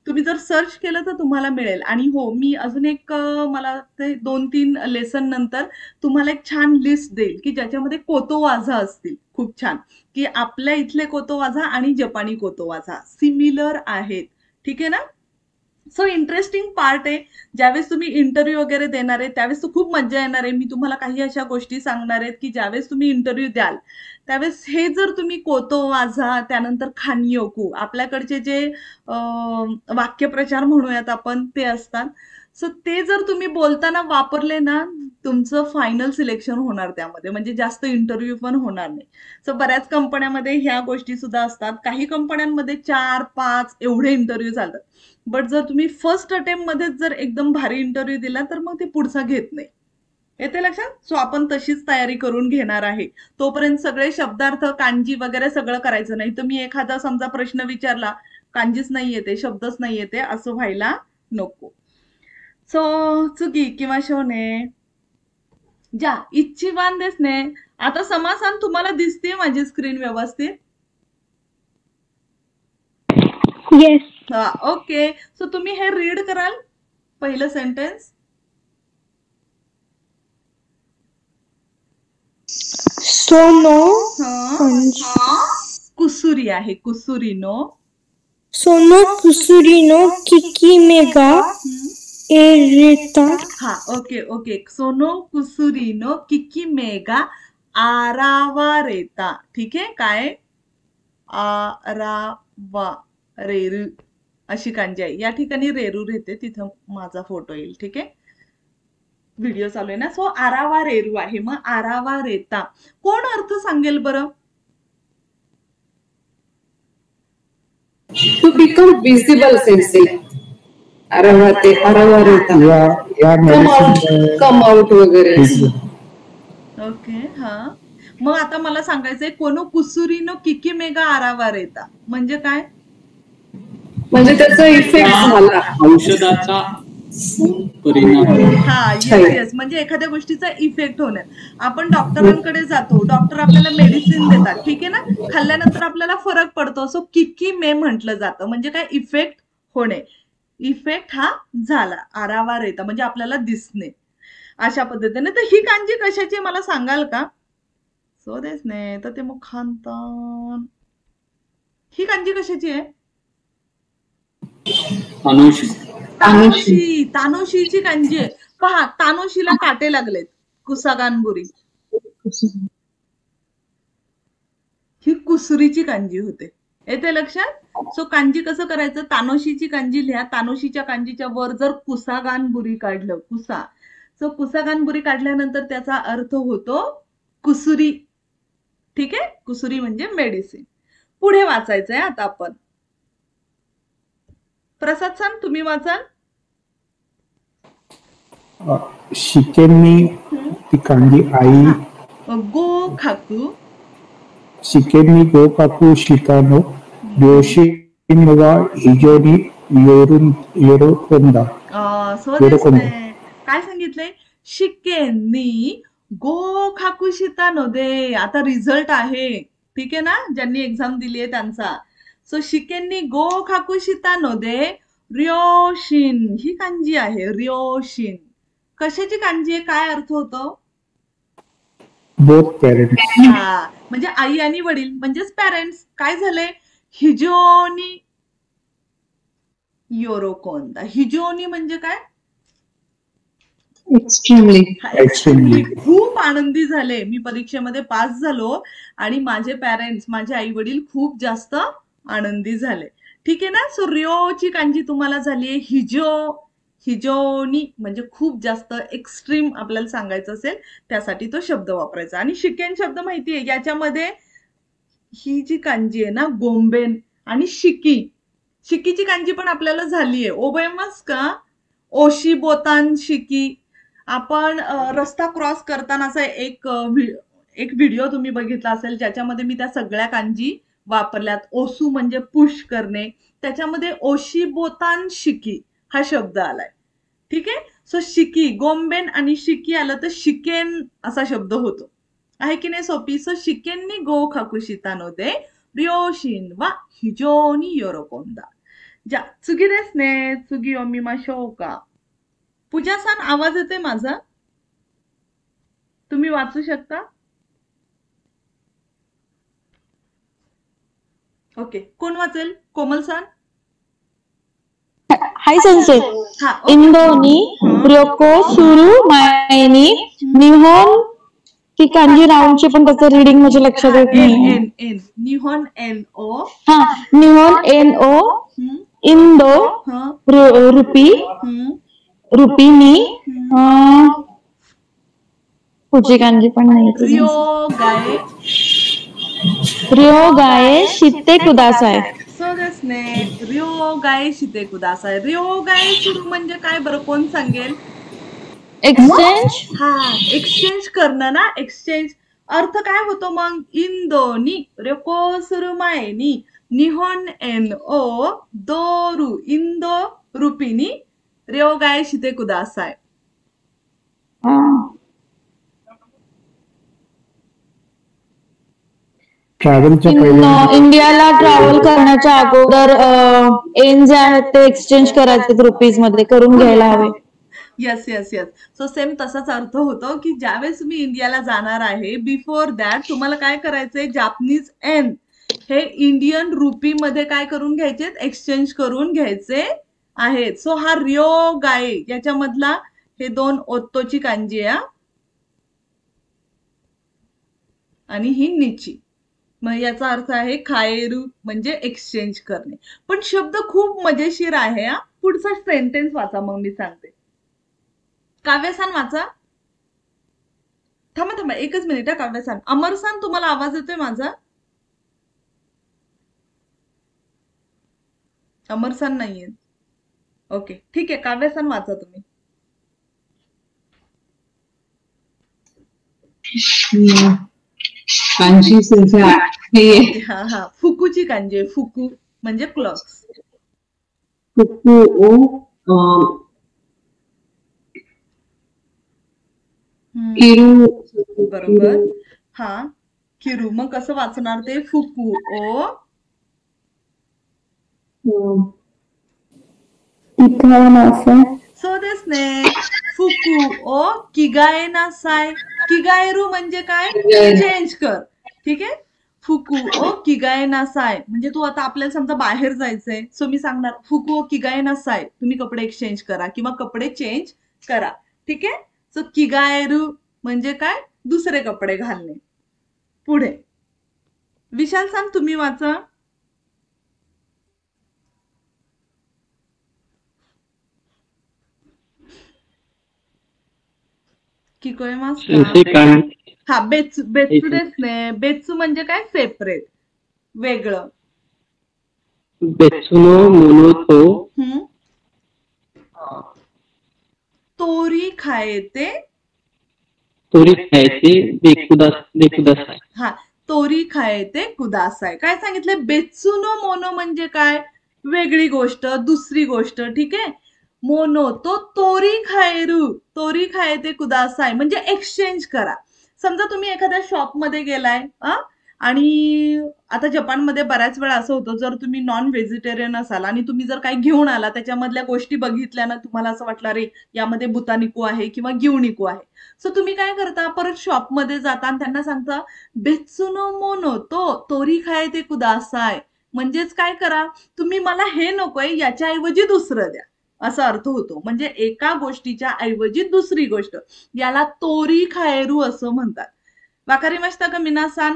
तुम्ही जर सर्च केलं तर तुम्हाला मिळेल. आणि हो, मी अजून एक मला ते 2-3 लेसन नंतर तुम्हाला एक छान लिस्ट देईल की ज्याच्यामध्ये कोतोवाजा असतील खूप छान, की आपल्या इथले कोतोवाजा आणि जपानी कोतोवाजा सिमिलर आहेत. ठीक आहे ना. सो इंटरेस्टिंग पार्ट आहे. ज्यावेळेस तुम्ही इंटरव्ह्यू वगैरे देणार आहे त्यावेळेस तर खूप मजा येणार आहे. मी तुम्हाला काही अशा गोष्टी सांगणार आहेत की ज्यावेळेस तुम्ही इंटरव्ह्यू द्याल त्यावेळेस हे जर तुम्ही कोतोवाजा, त्यानंतर खानियोकू, आपल्याकडचे जे वाक्यप्रचार म्हणूयात आपण ते असतात. सो ते जर तुम्ही बोलताना वापरले ना, तुमचं फायनल सिलेक्शन होणार त्यामध्ये, म्हणजे जास्त इंटरव्ह्यू पण होणार नाही. सो बऱ्याच कंपन्यांमध्ये ह्या गोष्टी सुद्धा असतात. काही कंपन्यांमध्ये 4-5 एवढे इंटरव्ह्यू चालतात. बट जर तुम्ही फर्स्ट अटेम्प्ट मध्ये जर एकदम भारी इंटरव्ह्यू दिला तर मग ते पुढचा घेत नाही. येते लक्षात? सो आपण तशीच तयारी करून घेणार आहे. तोपर्यंत सगळे शब्दार्थ, कांजी वगैरे सगळं करायचं नाही. तर मी एखादा समजा प्रश्न विचारला, कांजीच नाही येते, शब्दच नाही येते, असं व्हायला नको. सो चुकी किंवा शोने जा इच्छिवान देस ने आता समासान तुम्हाला दिसते माझी स्क्रीन व्यवस्थित? येस. हा, ओके. सो तुम्ही हे रीड कराल पहिलं सेंटेन्स? सोनो कुसुरी आहे, कुसुरी नो. सोनो कुसुरीनो किकी मेगा एरेता. हा, ओके ओके. सोनो कुसुरीनो किकी मेगा आरावा रेता. ठीक आहे. काय? आरावा रेरू अशी कांजी आहे. या ठिकाणी रेरू रेते, तिथं माझा फोटो येईल. ठीक आहे. व्हिडिओ चालू आहे ना. सो आरावा रेरू आहे. मग आरावा रेता कोण अर्थ सांगेल बरं? टू बिकम विजिबल सेन्से. आरावा रेता. कम आउट वगैरे. ओके. हा, मग आता मला सांगायचंय कोण कुसुरीनो किकी मेगा आरावा रेता म्हणजे काय? म्हणजे त्याचा इफेक्ट झाला, औषधाचा परिणाम. हा, येस. म्हणजे एखाद्या गोष्टीचा इफेक्ट होणे. आपण डॉक्टरांकडे जातो, डॉक्टर आपल्याला मेडिसिन देतात. ठीक आहे ना. खाल्ल्यानंतर आपल्याला फरक पडतो. सो किकी मे म्हटलं जातं. म्हणजे काय? इफेक्ट होणे. इफेक्ट हा झाला. आरावा रेता म्हणजे आपल्याला दिसणे. अशा पद्धतीने. तर ही कांजी कशाची मला सांगाल का? सो देस ने तर ते मुखांतन. ही कांजी कशाची आहे? तानोशीची कांजी आहे. पहा, तानोशीला काटे लागलेत. कुसागानबुरी ही कुसुरीची कांजी होते. येते लक्षात? सो कांजी कसं करायचं? तानोशीची कांजी लिहा. तानोशीच्या कांजीच्या वर जर कुसागानबुरी काढलं, कुसा, सो कुसागानबुरी काढल्यानंतर त्याचा अर्थ होतो कुसुरी. ठीक आहे. कुसुरी म्हणजे मेडिसिन. पुढे वाचायचंय आता आपण. प्रसाद सन तुम्ही वाचाल. शिकेन्नी ती कांजी आई. गो खाकू. शिकेन्नी गो काकू शितानो योशिन वा हिजोनी योरोकोंदा. काय सांगितलंय? शिकेन्नी गो खाकू शितानो दे. आता रिझल्ट आहे. ठीक आहे ना. ज्यांनी एक्झाम दिली आहे त्यांचा. सो शिकेन्नी गो खाकू शितानो दे रियोशिन ही कांजी आहे. रियोशिन कशाची कांजी आहे? काय अर्थ होतो? Both parents. हा, म्हणजे आई आणि वडील म्हणजेच पॅरेंट्स. काय झालंय? हिजोनी योरोकोंदा. हिजोनी म्हणजे काय? एक्स्ट्रीमली. खूप आनंदी झाले. मी परीक्षेमध्ये पास झालो आणि माझे पॅरेंट्स, माझे आई वडील खूप जास्त आनंदी झाले. ठीक आहे ना. सो रिओची कांजी तुम्हाला झाली हिजोनी म्हणजे खूप जास्त एक्स्ट्रीम आपल्याला सांगायचं असेल त्यासाठी तो शब्द वापरायचा. आणि शिकेन शब्द माहितीये, याच्यामध्ये ही जी कांजी आहे ना, गोंबेन आणि शिकीची कांजी पण आपल्याला झालीये. ओबेमस का ओशी बोतान शिकी. आपण रस्ता क्रॉस करतानाचा एक व्हिडिओ तुम्ही बघितला असेल ज्याच्यामध्ये मी त्या सगळ्या कांजी वापरल्यात. ओसू म्हणजे पुश करणे, त्याच्यामध्ये ओशी बोतान शिकी हा शब्द आलाय. ठीक आहे. सो शिकी, गोंबेन आणि शिकी आलं तर शिकेन असा शब्द होतो. आहे की नाही सोपी? सो शिकेननी गो खाकुशितानो दे रियोशिन वा हिजोनी योरोकोंदा. जा चुगी देस ने चुगी ओमिमा शोका. पूजा सान आवाज येते माझा? तुम्ही वाचू शकता? ओके. कोण वाचेल? कोमल सान. हाय सेन्से. इंदोनी रोको सुरू मायनी निहोन ती कांजी राऊंडची पण त्याचं रीडिंग म्हणजे लक्षात येत नाही. निहोन एन ओ. हा, निहोन एन ओ. इंदो रुपी रुपीनी. पुढची कांजी पण नाही. रिओ गाये शिते कुदासाय. सो देस ने रिओ गाये शिते कुदासाय. रिओ गाये सुरू म्हणजे काय बरं? कोण सांगेल? एक्सचेंज. हा, एक्सचेंज करणं ना. एक्सचेंज अर्थ काय होतो मग? इंदोनी रेको सुरुमायनी निहोन एन ओ दोरू इंदो रुपीनी रिओ गाये शिते कुदासाय. ट्रॅव्हलच्या पहिल्या इंडियाला ट्रॅव्हल करण्याच्या अगोदर एन जे आहेत ते एक्सचेंज करायचे रुपीज मध्ये करून घ्यायला हवे. Yes yes yes. So same तसाच अर्थ होतो की ज्यावेळेस तुम्ही इंडियाला जाणार आहे बिफोर दॅट तुम्हाला काय करायचंय, जापनीज एन हे इंडियन रुपी मध्ये काय करून घ्यायचे, एक्सचेंज करून घ्यायचे आहेत. सो हा रिओ गाय याच्यामधला हे 2 ओत्तोची कांजी आहे आणि ही निची. मग याचा अर्थ आहे खाएरू म्हणजे एक्सचेंज करणे. पण शब्द खूप मजेशीर आहे हा. पुढचा सेंटेन्स वाचा मग मी सांगते. काव्यसान वाचा. थांबा एकच मिनिट. काव्यसान. अमरसान तुम्हाला आवाज येतोय माझा? अमरसान नाहीये. ओके ठीक आहे. काव्यसान वाचा तुम्ही. हा हा फुकूची कांजी. फुकू म्हणजे क्लॉक्स. फुकू ओ किरू. बरोबर. हा किरू. मग कसं वाचणार ते? फुकू ओ सो देस ने. फुकू ओ किगाए नासाय. किगाएरू म्हणजे काय? चेंज कर. ठीक आहे. फुकू ओ किगाए नासाय म्हणजे तू आता आपल्याला समजा बाहेर जायचंय. सो मी सांगणार फुकू ओ किगाए नासाय, तुम्ही कपडे एक्सचेंज करा किंवा कपडे चेंज करा. ठीक आहे. सो किगाएरू म्हणजे काय? दुसरे कपडे घालणे. पुढे विशाल सांग तुम्ही वाचा. हा बेत्सू. बेत्सू देस ने. बेत्सू म्हणजे काय? सेपरेट, वेगळं. बेत्सुनो मोनोतो तोरी खाएते. तोरी खायचे बेकुदासाय. हा तोरी खाएते कुदासाय. काय सांगितलंय? बेत्सुनो मोनो म्हणजे काय? वेगळी गोष्ट, दुसरी गोष्ट. ठीक आहे. मोनो तो तोरी खाएरू. तोरी खाएते कुदासाय म्हणजे एक्सचेंज करा. समजा तुम्ही एखाद्या शॉपमध्ये गेलाय आणि आता जपानमध्ये बऱ्याच वेळा असं होतं, जर तुम्ही नॉन व्हेजिटेरियन असाल आणि तुम्ही जर काही घेऊन आला त्याच्यामधल्या गोष्टी बघितल्या ना, तुम्हाला असं वाटलं अरे यामध्ये बुतानिको आहे किंवा गिवनिको आहे. सो तुम्ही काय करता, परत शॉपमध्ये जाता आणि त्यांना सांगता बेत्सुनो मोनो तो तोरी खाएते कुदासाय. म्हणजेच काय करा, तुम्ही मला हे नकोय याच्या ऐवजी दुसरं द्या, असा अर्थ होतो. म्हणजे एका गोष्टीच्या ऐवजी दुसरी गोष्ट, याला तोरी खाएरू असं म्हणतात. वाकारिमाशिता का मिनासान?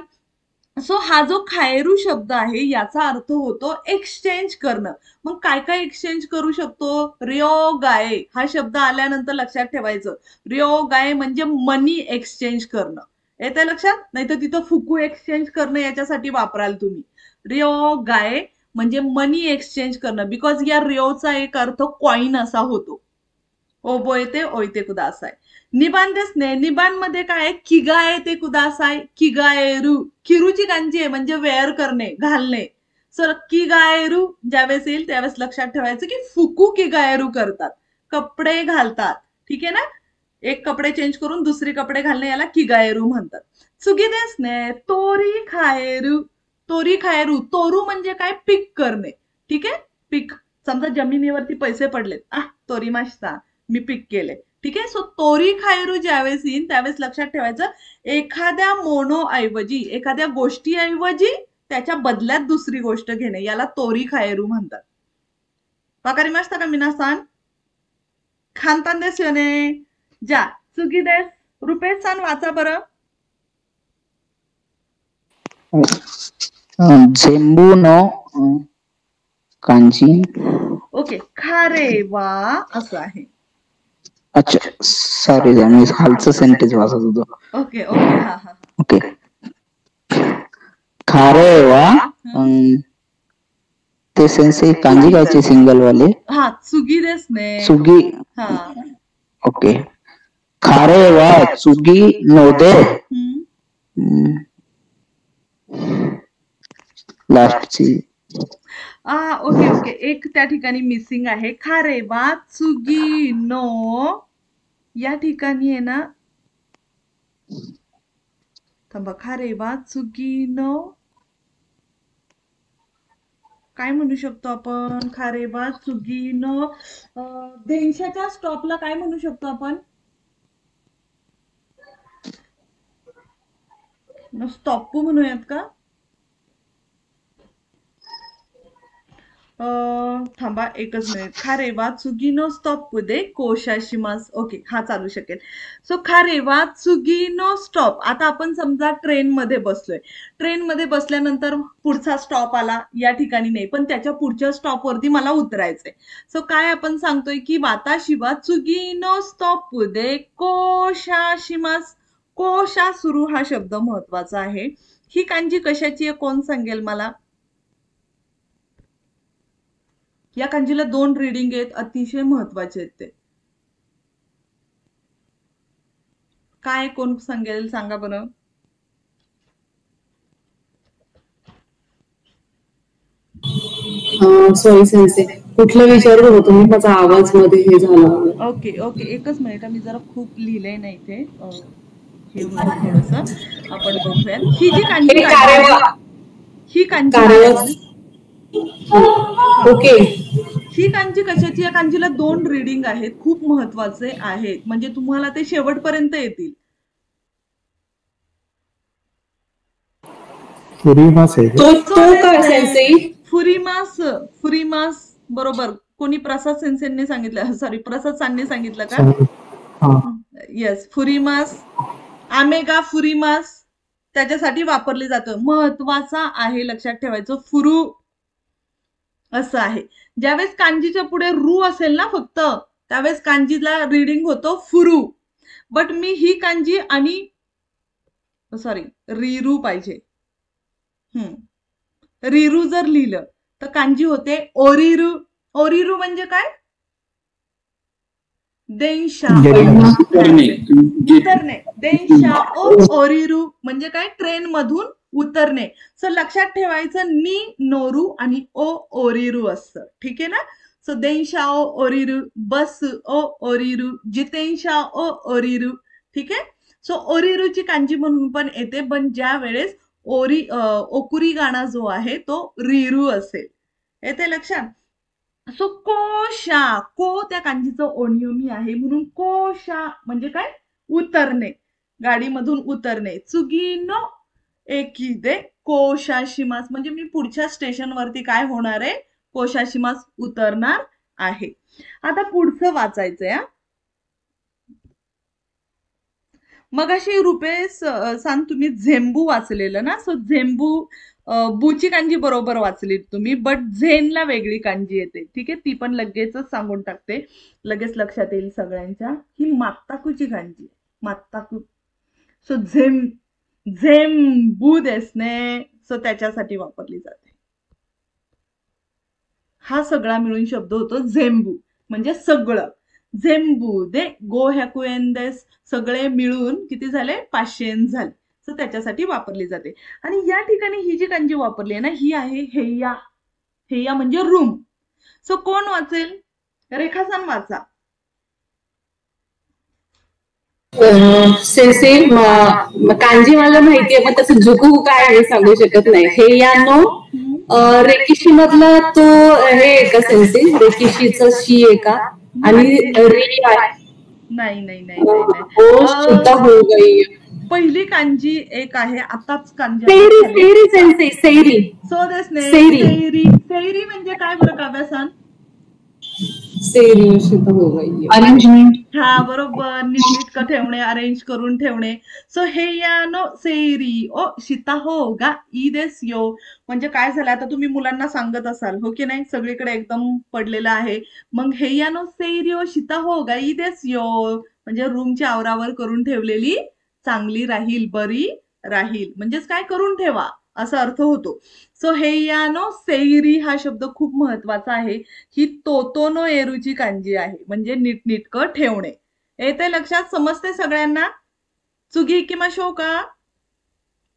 सो हा जो खाएरू शब्द आहे याचा अर्थ होतो एक्सचेंज करणं. मग काय काय एक्सचेंज करू शकतो? रिओ गाए हा शब्द आल्यानंतर लक्षात ठेवायचं, रिओ गाए म्हणजे मनी एक्सचेंज करणं. येते लक्षात? नाही तर तिथं फुकू एक्सचेंज करणं याच्यासाठी वापराल तुम्ही. रिओ गाए म्हणजे मनी एक्सचेंज करणं. बिकॉज या रिओचा एक अर्थ कॉइन असा होतो. ओबोएते ओइते कुदासाय. निबान देस ने. निबान मध्ये काय? किगाएते कुदासाय. किगाएरू. किरूची कांजी आहे म्हणजे वेअर करणे, घालणे. सर किगाएरू ज्यावेळेस येईल त्यावेळेस लक्षात ठेवायचं की फुकू किगाएरू करतात, कपडे घालतात. ठीक आहे ना. एक कपडे चेंज करून दुसरे कपडे घालणे याला किगाएरू म्हणतात. सुगी देस ने. तोरी खाएरू. तोरी खाएरू. तोरू म्हणजे काय? पिक करणे. ठीक आहे. पिक. समजा जमिनीवरती पैसे पडलेत, तोरी माशिता मी पिक केले. ठीक आहे. सो तोरी खाएरू ज्यावेळेस येईल त्यावेळेस लक्षात ठेवायचं एखाद्या मोनो ऐवजी, एखाद्या गोष्टी ऐवजी त्याच्या बदल्यात दुसरी गोष्ट घेणे याला तोरी खाएरू म्हणतात. वाकारिमाशिता का मिनासान? खानतान देस योने. जा सुगी देस. रुपेश सान वाचा बरं. झेंबू नो कांजी. ओके. खारे वा असं आहे. अच्छा सॉरी, मी खालचं सेंटेन्स वाचत होतो. Okay okay. हा हा. ओके. खारे वा ते सेन्से कांजी कायचे सिंगल वाले. हा सुगी देस ने. सुगी. हा ओके. खारे वा सुगी नोदे. लास्टची. Okay okay. एक त्या ठिकाणी मिसिंग आहे. खारे वा सुगी नो. या ठिकाणी आहे ना, थांबा. खारे वा सुगी नो काय म्हणू शकतो आपण? खारेवा चुगीन देशाच्या स्टॉपला काय म्हणू शकतो आपण? स्टॉपू म्हणूयात का? थांबा एकच मिनिट. खारेवा चुगीनो स्टॉप दे कोशाशिमास. ओके, हा चालू शकेल. सो खारेवा चुगीनो स्टॉप. आता आपण समजा ट्रेन मध्ये बसलोय. ट्रेन मध्ये बसल्यानंतर पुढचा स्टॉप आला, या ठिकाणी नाही पण त्याच्या पुढच्या स्टॉपवरती मला उतरायचंय. सो काय आपण सांगतोय की वाताशिवा चुगीनो स्टॉप दे कोशाशिमास. कोशा सुरू हा शब्द महत्वाचा आहे. ही कांजी कशाची आहे कोण सांगेल मला? या कांजीला 2 रीडिंग आहेत, अतिशय महत्वाचे आहेत ते. काय कोण सांगेल सांगा बरं. सॉरी सेन्से, कुठलं विचारत होतो तुम्ही? माझा आवाज मध्ये हे झाला. ओके ओके, एकच मिनिट. मी जरा खूप लिहिलंय ना इथे, हे थोडस आपण बघूया. ही जी कांजी ही कांजी ओके, ही कांजी कशाची? या कांजीला 2 रीडिंग आहेत, खूप महत्वाचे आहेत, म्हणजे तुम्हाला ते शेवटपर्यंत येतील. फुरिमास आहे. फुरिमास. फुरिमास बरोबर. कोणी प्रसाद सेन्सेंनी सांगितलं, सॉरी प्रसाद सांनी सांगितलं का? येस, फुरिमास. आमेगा फुरिमास त्याच्यासाठी वापरले जातं. महत्वाचा आहे, लक्षात ठेवायचं. फुरू असं आहे. ज्यावेळेस कांजीच्या पुढे रू असेल ना फक्त, त्यावेळेस कांजीला रीडिंग होतो फुरू. बट मी ही कांजी आणि सॉरी रीरू पाहिजे. रीरू जर लिहिलं तर कांजी होते ओरिरू. ओरिरू म्हणजे काय? देंशा उतरणे. देंशा ओ ओरिरू म्हणजे काय? ट्रेन मधून उतरणे. सो लक्षात ठेवायचं, नी नोरू आणि ओ ओरिरू असतं. ठीक आहे ना? सो देंशा ओ ओरिरू, बस ओ ओरिरू, जितेंशा ओ ओरिरू. ठीक आहे. सो ओरिरूची कांजी म्हणून पण येते, पण ज्या वेळेस ओकुरी गाणा जो आहे तो रीरू असेल. येते लक्षात? सो कोशा, को त्या कांजीचं ओनियोमी आहे म्हणून कोशा म्हणजे काय? उतरणे, गाडीमधून उतरणे. चुगीनो एकिदे कोशाशिमास म्हणजे मी पुढच्या स्टेशनवरती काय होणार आहे? कोशाशिमास उतरणार आहे. आता पुढचं वाचायचंय. मग अशी रुपेश सांग, तुम्ही झेंबू वाचलेलं ना? सो झेंबू बूची कांजी बरोबर वाचली तुम्ही, बट झेनला वेगळी कांजी येते. ठीक आहे, ती पण लगेचच सांगून टाकते, लगेच लक्षात येईल सगळ्यांच्या. ही मात्ताकूची कांजी, मात्ताकू. सो झेंबू देसने, सो त्याच्यासाठी वापरली जाते. हा सगळा मिळून शब्द होतो झेंबू म्हणजे सगळं. झेंबू दे गो हॅकुएंदेस, सगळे मिळून किती झाले? 500 झाले. सो त्याच्यासाठी वापरली जाते. आणि या ठिकाणी ही जी कांजी वापरली आहे ना, ही आहे हेया. हेया म्हणजे रूम. सो कोण वाचेल? रेखासान वाचा. सेन्से, कांजी मला माहितीये पण त्याचं जुकू काय हे सांगू शकत नाही. हेयानो रेकिशी मधला तो हे का सेन्से? रेकिशीचं शी आहे का? आणि री आहे? नाही नाही नाही हो गई. पहिली कांजी एक आहे, आताच कांजी सेरी सेन्से, सेरी. सो देसने सेरी. सेरी म्हणजे काय बरं काव्यासान? सेरी हो गई. अरेंजमेंट. हा बरोबर, नीटनेटकं ठेवणे, अरेंज करून ठेवणे. सो हेयानो सेरी ओ शिता हो गा ई देस यो म्हणजे काय झालं? आता तुम्ही मुलांना सांगत असाल हो की नाही, सगळीकडे एकदम पडलेलं आहे. मग हेयानो सेरी ओ शिता हो गा ई देस यो म्हणजे रूमची आवरावर करून ठेवलेली चांगली राहील, बरी राहील. म्हणजेच काय? करून ठेवा असा अर्थ होतो. सो हेयानो सेरी हा शब्द खूप महत्वाचा आहे. ही तोतोनो एरूची कांजी आहे म्हणजे नीटनेटकं ठेवणे. येते लक्षात? समजते सगळ्यांना? चुगी किंवा शो का?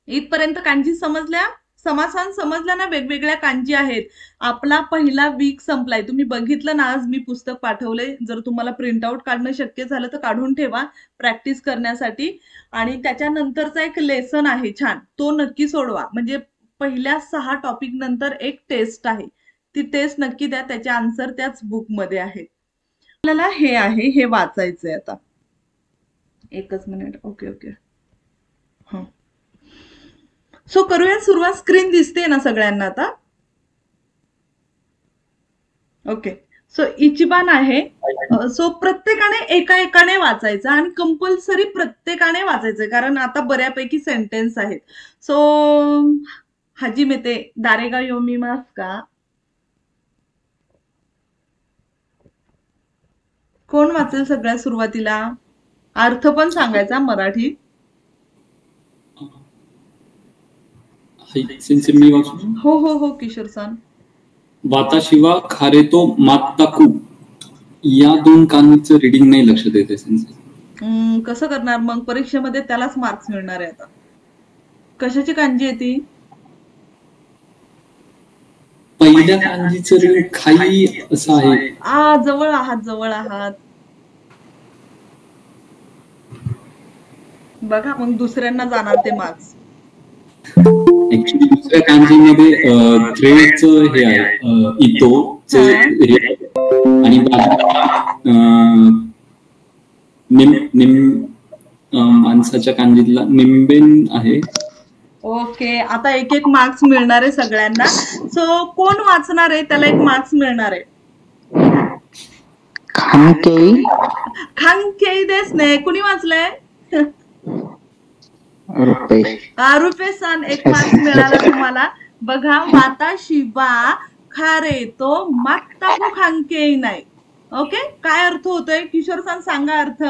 इथपर्यंत कांजी समजल्या? समासान समजल्या ना? वेगवेगळ्या कांजी आहेत. आपला पहिला वीक संपलाय. तुम्ही बघितलं ना, आज मी पुस्तक पाठवले. जर तुम्हाला प्रिंट आउट काढणं शक्य झालं तर काढून ठेवा प्रॅक्टिस करण्यासाठी. आणि त्याच्यानंतरचा एक लेसन आहे छान, तो नक्की सोडवा. म्हणजे पहिल्या 6 टॉपिक नंतर एक टेस्ट आहे, ती टेस्ट नक्की द्या, त्याचे आन्सर त्याच बुकमध्ये आहे. आपल्याला हे आहे, हे वाचायचंय आता. एकच मिनिट. Okay okay. हा, सो करूया सुरुवात. स्क्रीन दिसते ना सगळ्यांना आता? ओके. सो इचिबान आहे. सो प्रत्येकाने एकाने वाचायचं आणि कंपल्सरी प्रत्येकाने वाचायचं, कारण आता बऱ्यापैकी सेंटेन्स आहेत. सो हाजिमेते दारेगा योमिमास का? कोण वाचेल सगळ्यात सुरुवातीला? अर्थ पण सांगायचा मराठी. मी वाचू? हो हो हो किशोर सान. वाताशिवा खारेतो मात्ताकू या 2 कानीचं रीडिंग नाही लक्षात येते सेन्से. कसं करणार मग? परीक्षेमध्ये त्यालाच मार्क्स मिळणार आहे. आता कशाची कांजी आहे ती? पहिल्या कांजीचं रीडिंग खाई असं आहे. जवळ आहात, जवळ आहात. बघा मग दुसऱ्यांना जाणार ते मार्क्स. ऍक्च्युली दुसऱ्या कांजीमध्ये थ्रेडचं हे आहे, इतोचं हे आहे, आणि माणसाच्या कांजीतला निंबेन आहे. ओके, आता एक एक मार्क्स मिळणार आहे सगळ्यांना. सो कोण वाचणार आहे त्याला 1 मार्क्स मिळणार आहे. खांकेई देस ने कुणी वाचलंय? रुपेश सान, 1 मार्क्स मिळाला तुम्हाला. बघा, वाताशिवा खारेतो मात्ताकू खांकेई नाही. ओके, काय अर्थ होतोय किशोर सान सांगा अर्थ.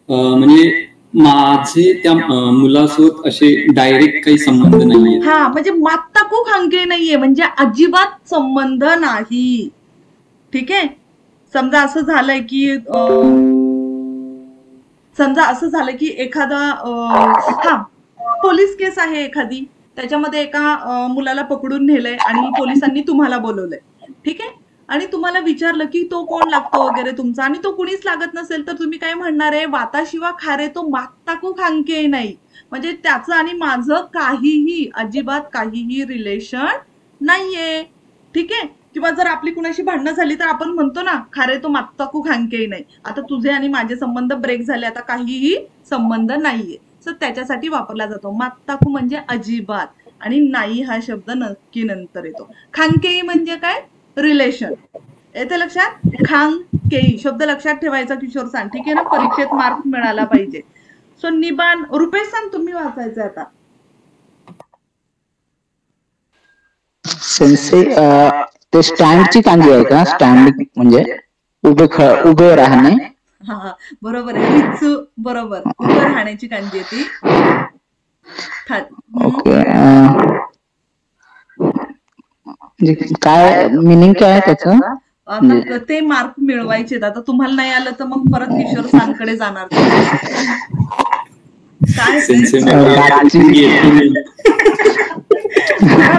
म्हणजे माझे त्या मुलासोबत असे डायरेक्ट काही संबंध नाहीये. हा, म्हणजे मात्ताकू खांकेई नाहीये म्हणजे अजिबात संबंध नाही. ठीक आहे. समजा असं झालं की एखादा पोलीस केस आहे एखादी, त्याच्यामध्ये एका मुलाला पकडून नेलंय आणि पोलिसांनी तुम्हाला बोलवलंय. ठीक आहे. आणि तुम्हाला विचारलं की तो कोण लागतो वगैरे तुमचा, आणि तो कुणीच लागत नसेल तर तुम्ही काय म्हणणार आहे? वाताशिवा खारे तो मात्ताकू खांके नाही, म्हणजे त्याचं आणि माझं काहीही, अजिबात काहीही रिलेशन नाहीये. ठीक आहे. किंवा जर आपली कुणाशी भांडणं झाली तर आपण म्हणतो ना, खारे तो मात्ताकू खांके नाही. आता तुझे आणि माझे संबंध ब्रेक झाले, आता काहीही संबंध नाहीये. सो त्याच्यासाठी वापरला जातो. मात्ताकू म्हणजे अजिबात, आणि नाही हा शब्द नक्की नंतर येतो. खांकेई म्हणजे काय? रिलेशन. येते लक्षात? खांकेई शब्द लक्षात ठेवायचा किशोर सान. ठीक आहे ना, परीक्षेत मार्क मिळाला पाहिजे. सो निबान. रुपेश सान तुम्ही वाचायचं आता. सेन्से ते स्टँडची कांजी आहे का? स्टँड म्हणजे उभे राहणे. हा, बरोबर आहे. रिचू, बरोबर. उभं राहण्याची कांजी आहे ती. ओके, काय मिनिंग काय आहे त्याचं? आता ते मार्क मिळवायचे. आता तुम्हाला नाही आलं तर मग परत किशोर सानकडे जाणार. काय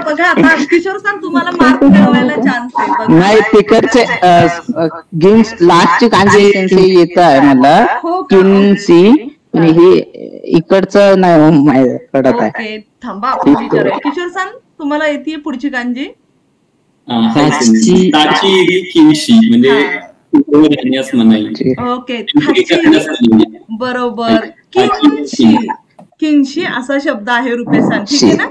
बघा, आता किशोर सान तुम्हाला मार्क मिळवायला चान्स आहे. नाही, तिकडचे लास्टची कांजी येत आहे मला, किन्सी, आणि हे इकडचं नाही कळत आहे. ओके, थांबा आपण विचारूया. किशोर सान तुम्हाला येते पुढची कांजी? ओके, बरोबर. किंशी असा शब्द आहे रुपेश सान. ठीक आहे ना?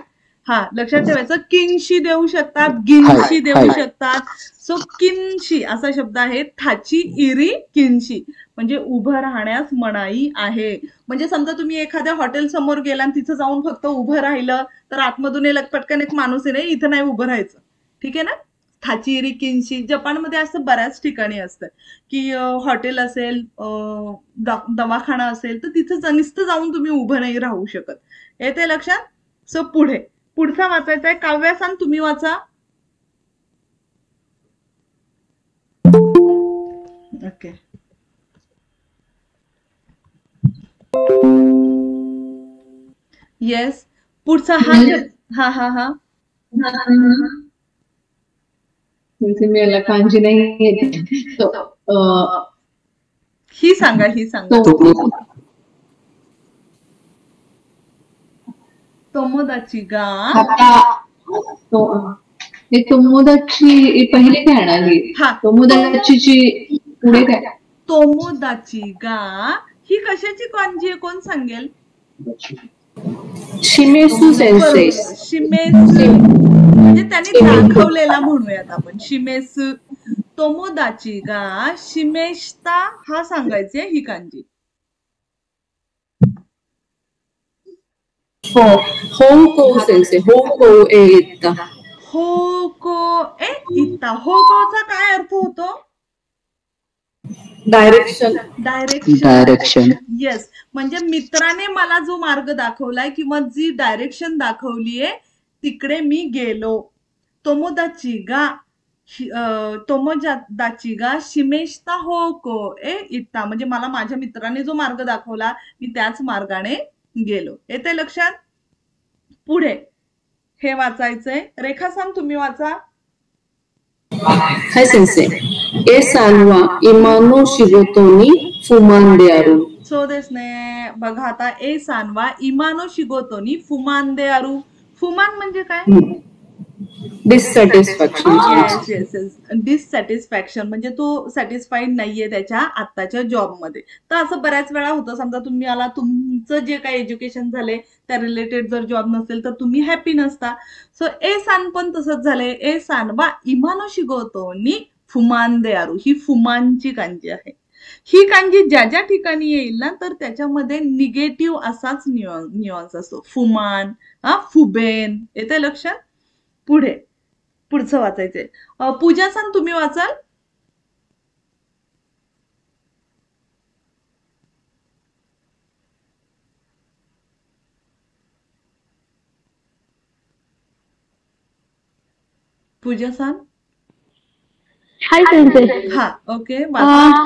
हा, लक्षात ठेवायचं. किंशी देऊ शकतात, गिनशी देऊ शकतात. सो किंशी असा शब्द आहे. थाची इरी किंशी म्हणजे उभं राहण्यास मनाई आहे. म्हणजे समजा तुम्ही एखाद्या हॉटेल समोर गेला आणि तिथं जाऊन फक्त उभं राहिलं तर आतमधून पटकन एक माणूस आहे, नाही इथं नाही उभं राहायचं. ठीक आहे ना? थाची इरी किंशी. जपानमध्ये असं बऱ्याच ठिकाणी असतं की हॉटेल असेल, दवाखाना असेल, तर तिथं नुसतं जाऊन तुम्ही उभं नाही राहू शकत. येते लक्षात? सो पुढचा वाचायचा आहे. काव्या सान तुम्ही वाचा. ओके. येस, पुढचा हा मला कांजी नाही. ही सांगा. तोमोदाची गा तोमोदाची पहिले काय आणाली? हा, तोमोदाची पुढे काय? तोमोदाची गा ही कशाची कांजी आहे, कोण सांगेल? शिमेसू सेन्से. शिमेसू म्हणजे त्यांनी दाखवलेला म्हणूयात आपण, शिमेसू. तोमोदाची गा शिमेशता हा सांगायची ही कांजी. होंको सेन्से. होंको ए इत्ता. होको ए इत्ता. होकोचा काय अर्थ होतो? डायरेक्शन. डायरेक्शन. येस, म्हणजे मित्राने मला जो मार्ग दाखवलाय किंवा जी डायरेक्शन दाखवलीये तिकडे मी गेलो. तोमोदाची गा शिमेशता होको ए इत्ता, म्हणजे मला माझ्या मित्राने जो मार्ग दाखवला मी त्याच मार्गाने गेलो. येते लक्षात? पुढे हे वाचायचंय. रेखा सांग, तुम्ही वाचा. हाय सेन्से. ए सानवा इमानो शिगोतो नि फुमांदेआरू. सो देस ने बघा आता, ए सानवा इमानो शिगोतो नि फुमांदेआरू. फुमान म्हणजे काय? डिससॅटिस्फॅक्शन. डिससॅटिस्फॅक्शन म्हणजे तो सॅटिस्फाईड नाहीये त्याच्या आत्ताच्या जॉब मध्ये. तर असं बऱ्याच वेळा होतं, समजा तुम्ही आला, तुमचं जे काही एज्युकेशन झाले त्या रिलेटेड जर जॉब नसेल तर तुम्ही हॅपी नसता. सो ए सान पण तसंच झालंय. ए सान वा इमानो शिगोतो नि फुमांदेआरू ही फुमानची कांजी आहे. ही कांजी ज्या ज्या ठिकाणी येईल ना तर त्याच्यामध्ये निगेटिव्ह असाच न्यूअन्स असतो. फुमान, फुबेन. येते लक्षात? पुढे पुढचं वाचायचंय. पूजा सांग, तुम्ही वाचाल. पूजा सांग. हाय सेन्से. हा, ओके, वाचा.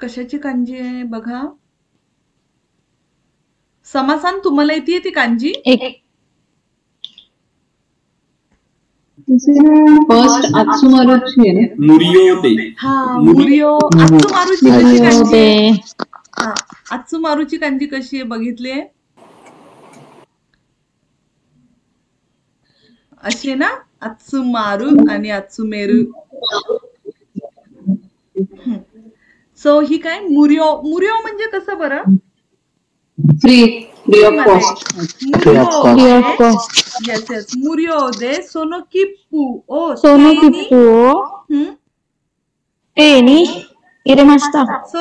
कशाची कांजी आहे बघा. समासान, तुम्हाला येते ती कांजी? फर्स्ट आत्सुमारूची आहे. मुरियो दे. हा, मुरियो. आत्सुमारूची कशी कांजी आहे? हा, आत्सुमारूची कांजी कशी आहे बघितली? अशी आहे ना, आत्सुमारू आणि आत्सुमेरू. सो ही काय मुरियो. मुरियो म्हणजे कसं बरं? Free of cost. Yes yes. मुरियो दे सोनो किप्पू ओ सो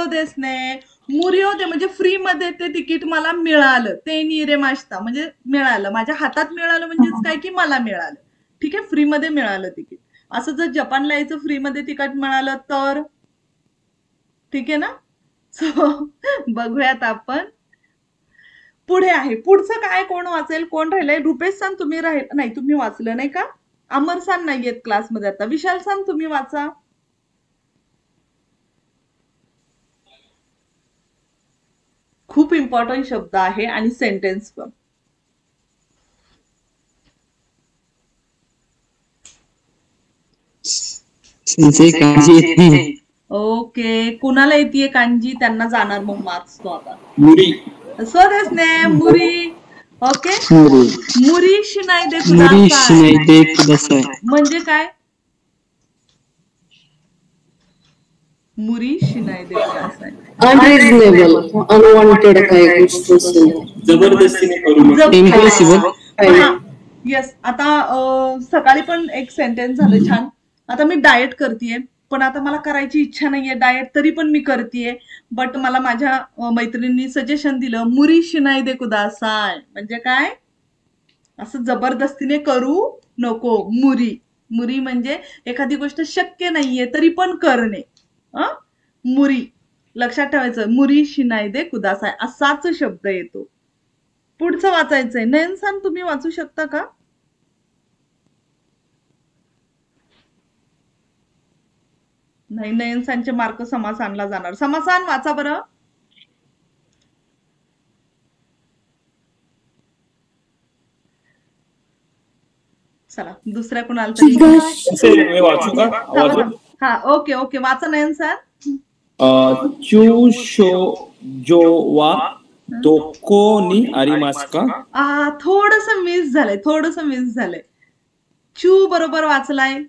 देस ने. मुरियो दे म्हणजे फ्री मध्ये ते तिकीट मला मिळालं. ते निरे मास्ता म्हणजे मिळालं, माझ्या हातात मिळालं म्हणजेच काय की मला मिळालं. ठीक आहे, फ्री मध्ये मिळालं तिकीट. असं जर जपानला यायचं फ्री मध्ये तिकीट मिळालं तर ठीक आहे ना. सो बघूयात आपण. पुढे आहे. पुढचं काय कोण वाचेल? कोण राहिलंय? रुपेश सान, तुम्ही नाही, तुम्ही वाचलं नाही का? अमर सान नाहीयेत क्लासमध्ये आता. विशाल सान, तुम्ही वाचा. खूप इम्पॉर्टंट शब्द आहे आणि सेंटेन्स पण. ओके, कुणाला येते कांजी त्यांना जाणार मग मार्क्स. तो आता मुरी. सो देस ने मुरी. ओके, मुरी शिनाई दे कुदासाय म्हणजे काय? मुरी शिनाई दे कुदासाय. अनरिजनेबल, अनवॉन्टेड काही गोष्ट असेल, जबरदस्तीने करू. इम्पॉसिबल. येस. आता सकाळी पण एक सेंटेन्स झालं छान. आता मी डाएट करतेय पण आता मला करायची इच्छा नाहीये डाएट, तरी पण मी करतेय. बट मला माझ्या मैत्रिणींनी सजेशन दिलं, मुरी शिनाई दे कुदासाय म्हणजे काय? असं जबरदस्तीने करू नको. मुरी. मुरी म्हणजे एखादी गोष्ट शक्य नाहीये तरी पण करणे. मुरी लक्षात ठेवायचं. मुरी शिनाई दे कुदासाय असाच शब्द येतो. पुढचं वाचायचंय. नयन सान, तुम्ही वाचू शकता का? नाही, नयन सांचे मार्क समासानला जाणार. समासान वाचा बरं. चला दुसऱ्या कोणाला तरी. वाचू का? हा, ओके ओके, वाचा नयन सर. चू शो जो वा दोको नी आरिमास का? थोडस मिस झालंय. चू बरोबर वाचलाय.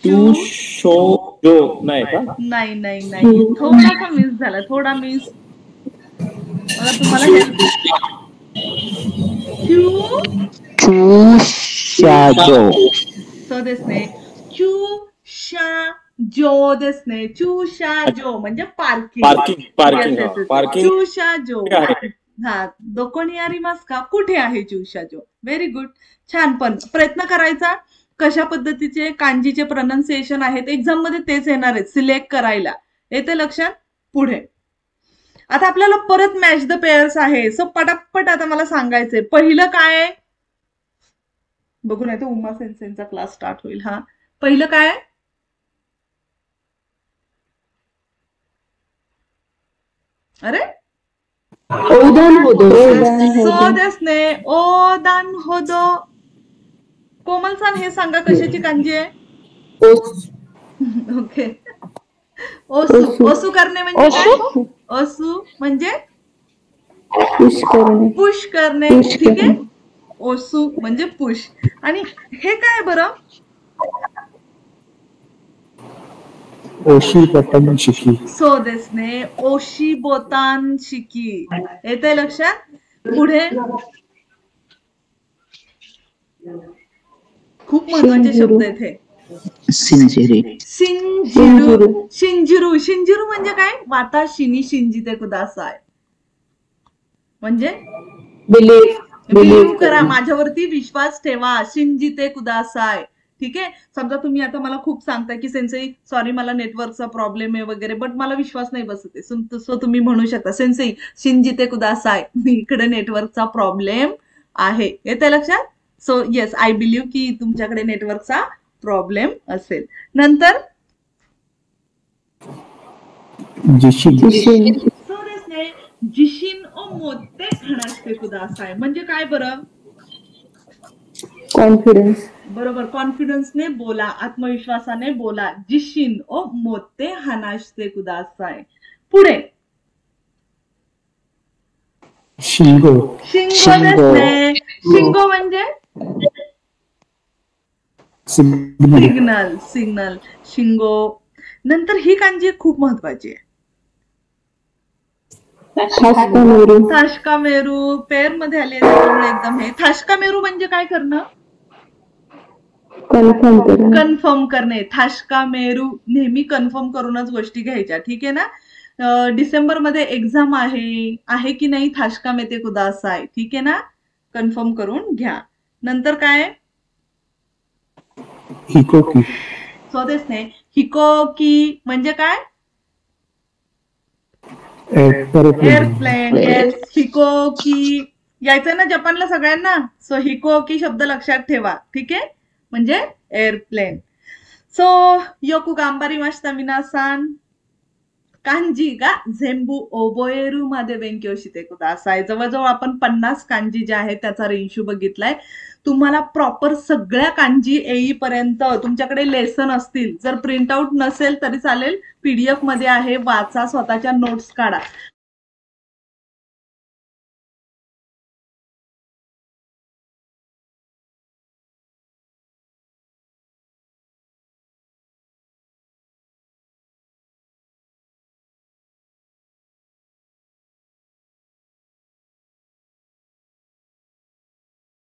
तू शो जो नाही का? नाही थोडासा मिस झाला. थोडा मिस. मला तुम्हाला सो देसने चू शा जो देसने चू शा जो म्हणजे पार्किंग. चू शा जो. दोकोनी आरिमास का? कुठे आहे चू शा जो? Very good. छान. पण प्रयत्न करायचा कशा पद्धतीचे कांजीचे प्रोनाउन्सिएशन आहेत एक्झाम मध्ये तेच येणार आहेत सिलेक्ट करायला. येते लक्षात? पुढे आता आपल्याला परत मॅच द पेअर्स आहे. सो पटापट आता मला सांगायचंय पहिलं काय. बघू नाही तर उमा सेन्सेनचा क्लास स्टार्ट होईल. पहिलं काय? अरे सो देसने ओदान होदो. कोमल सान हे सांगा कशाची कांजी आहे? ओके. ओसू करणे म्हणजे काय? ओसू म्हणजे पुश करणे. ठीक आहे. ओसू म्हणजे पुश. आणि हे काय बरं? ओशी बोतान शिकी. सो देसने ओशी बोतान शिकी. येते लक्षात? पुढे खूप महत्वाचे शब्द आहेत हे. शिंजिरू म्हणजे काय? वाता शिनी शिंजिते कुदासाय म्हणजे बिलीव्ह करा, माझ्यावरती विश्वास ठेवा. शिंजिते कुदासाय. ठीक आहे. समजा तुम्ही आता मला खूप सांगताय की सेन्सेई सॉरी मला नेटवर्कचा प्रॉब्लेम आहे वगैरे बट मला विश्वास नाही बसत आहे. सो तुम्ही म्हणू शकता सेन्सेई शिंजिते कुदासाय. इकडे नेटवर्कचा प्रॉब्लेम आहे. येते लक्षात? सो येस आय बिलीव्ह की तुमच्याकडे नेटवर्कचा प्रॉब्लेम असेल. नंतर जिशिन ओ मोते हणास्ते कुदासाय म्हणजे काय बरं? कॉन्फिडन्स. बरोबर. कॉन्फिडन्सने बोला, आत्मविश्वासाने बोला. जिशिन ओ मोते हणास्ते कुदासाय. पुढे शिंगो. शिंगो म्हणजे सिग्नल. शिंगो. नंतर ही कांजी खूप महत्वाची आहे. थाशका मेरू पेअर मध्ये आली त्यामुळे एकदम हे. थाशका मेरू म्हणजे काय करणं? कन्फर्म करणे. थाशका मेरू नेहमी कन्फर्म करूनच गोष्टी घ्यायच्या. ठीक आहे ना? डिसेंबर मध्ये एक्झाम आहे की नाही? थाशका मेते कुदासाय. ठीक आहे ना? कन्फर्म करून घ्या. नंतर काय? हिकोकी. सो देस नाही हिकोकी म्हणजे काय? एअरप्लेन. येस. हिकोकी यायचंय ना जपानला सगळ्यांना. सो हिकोकी शब्द लक्षात ठेवा. ठीक आहे? म्हणजे एअरप्लेन. सो योकू गांबारी मास्ता मिनासान कांजी गा झेंबू ओबोएरू मध्ये बेंक्यो शिते कुदासाय. जवळजवळ आपण 50 कांजी ज्या आहेत त्याचा रेन्शू बघितलाय. तुम्हाला प्रॉपर सगळ्या कांजी येईपर्यंत तुमच्याकडे लेसन असतील. जर प्रिंट आउट नसेल तरी चालेल, पीडीएफ मध्ये आहे, वाचा, स्वतःच्या नोट्स काढा.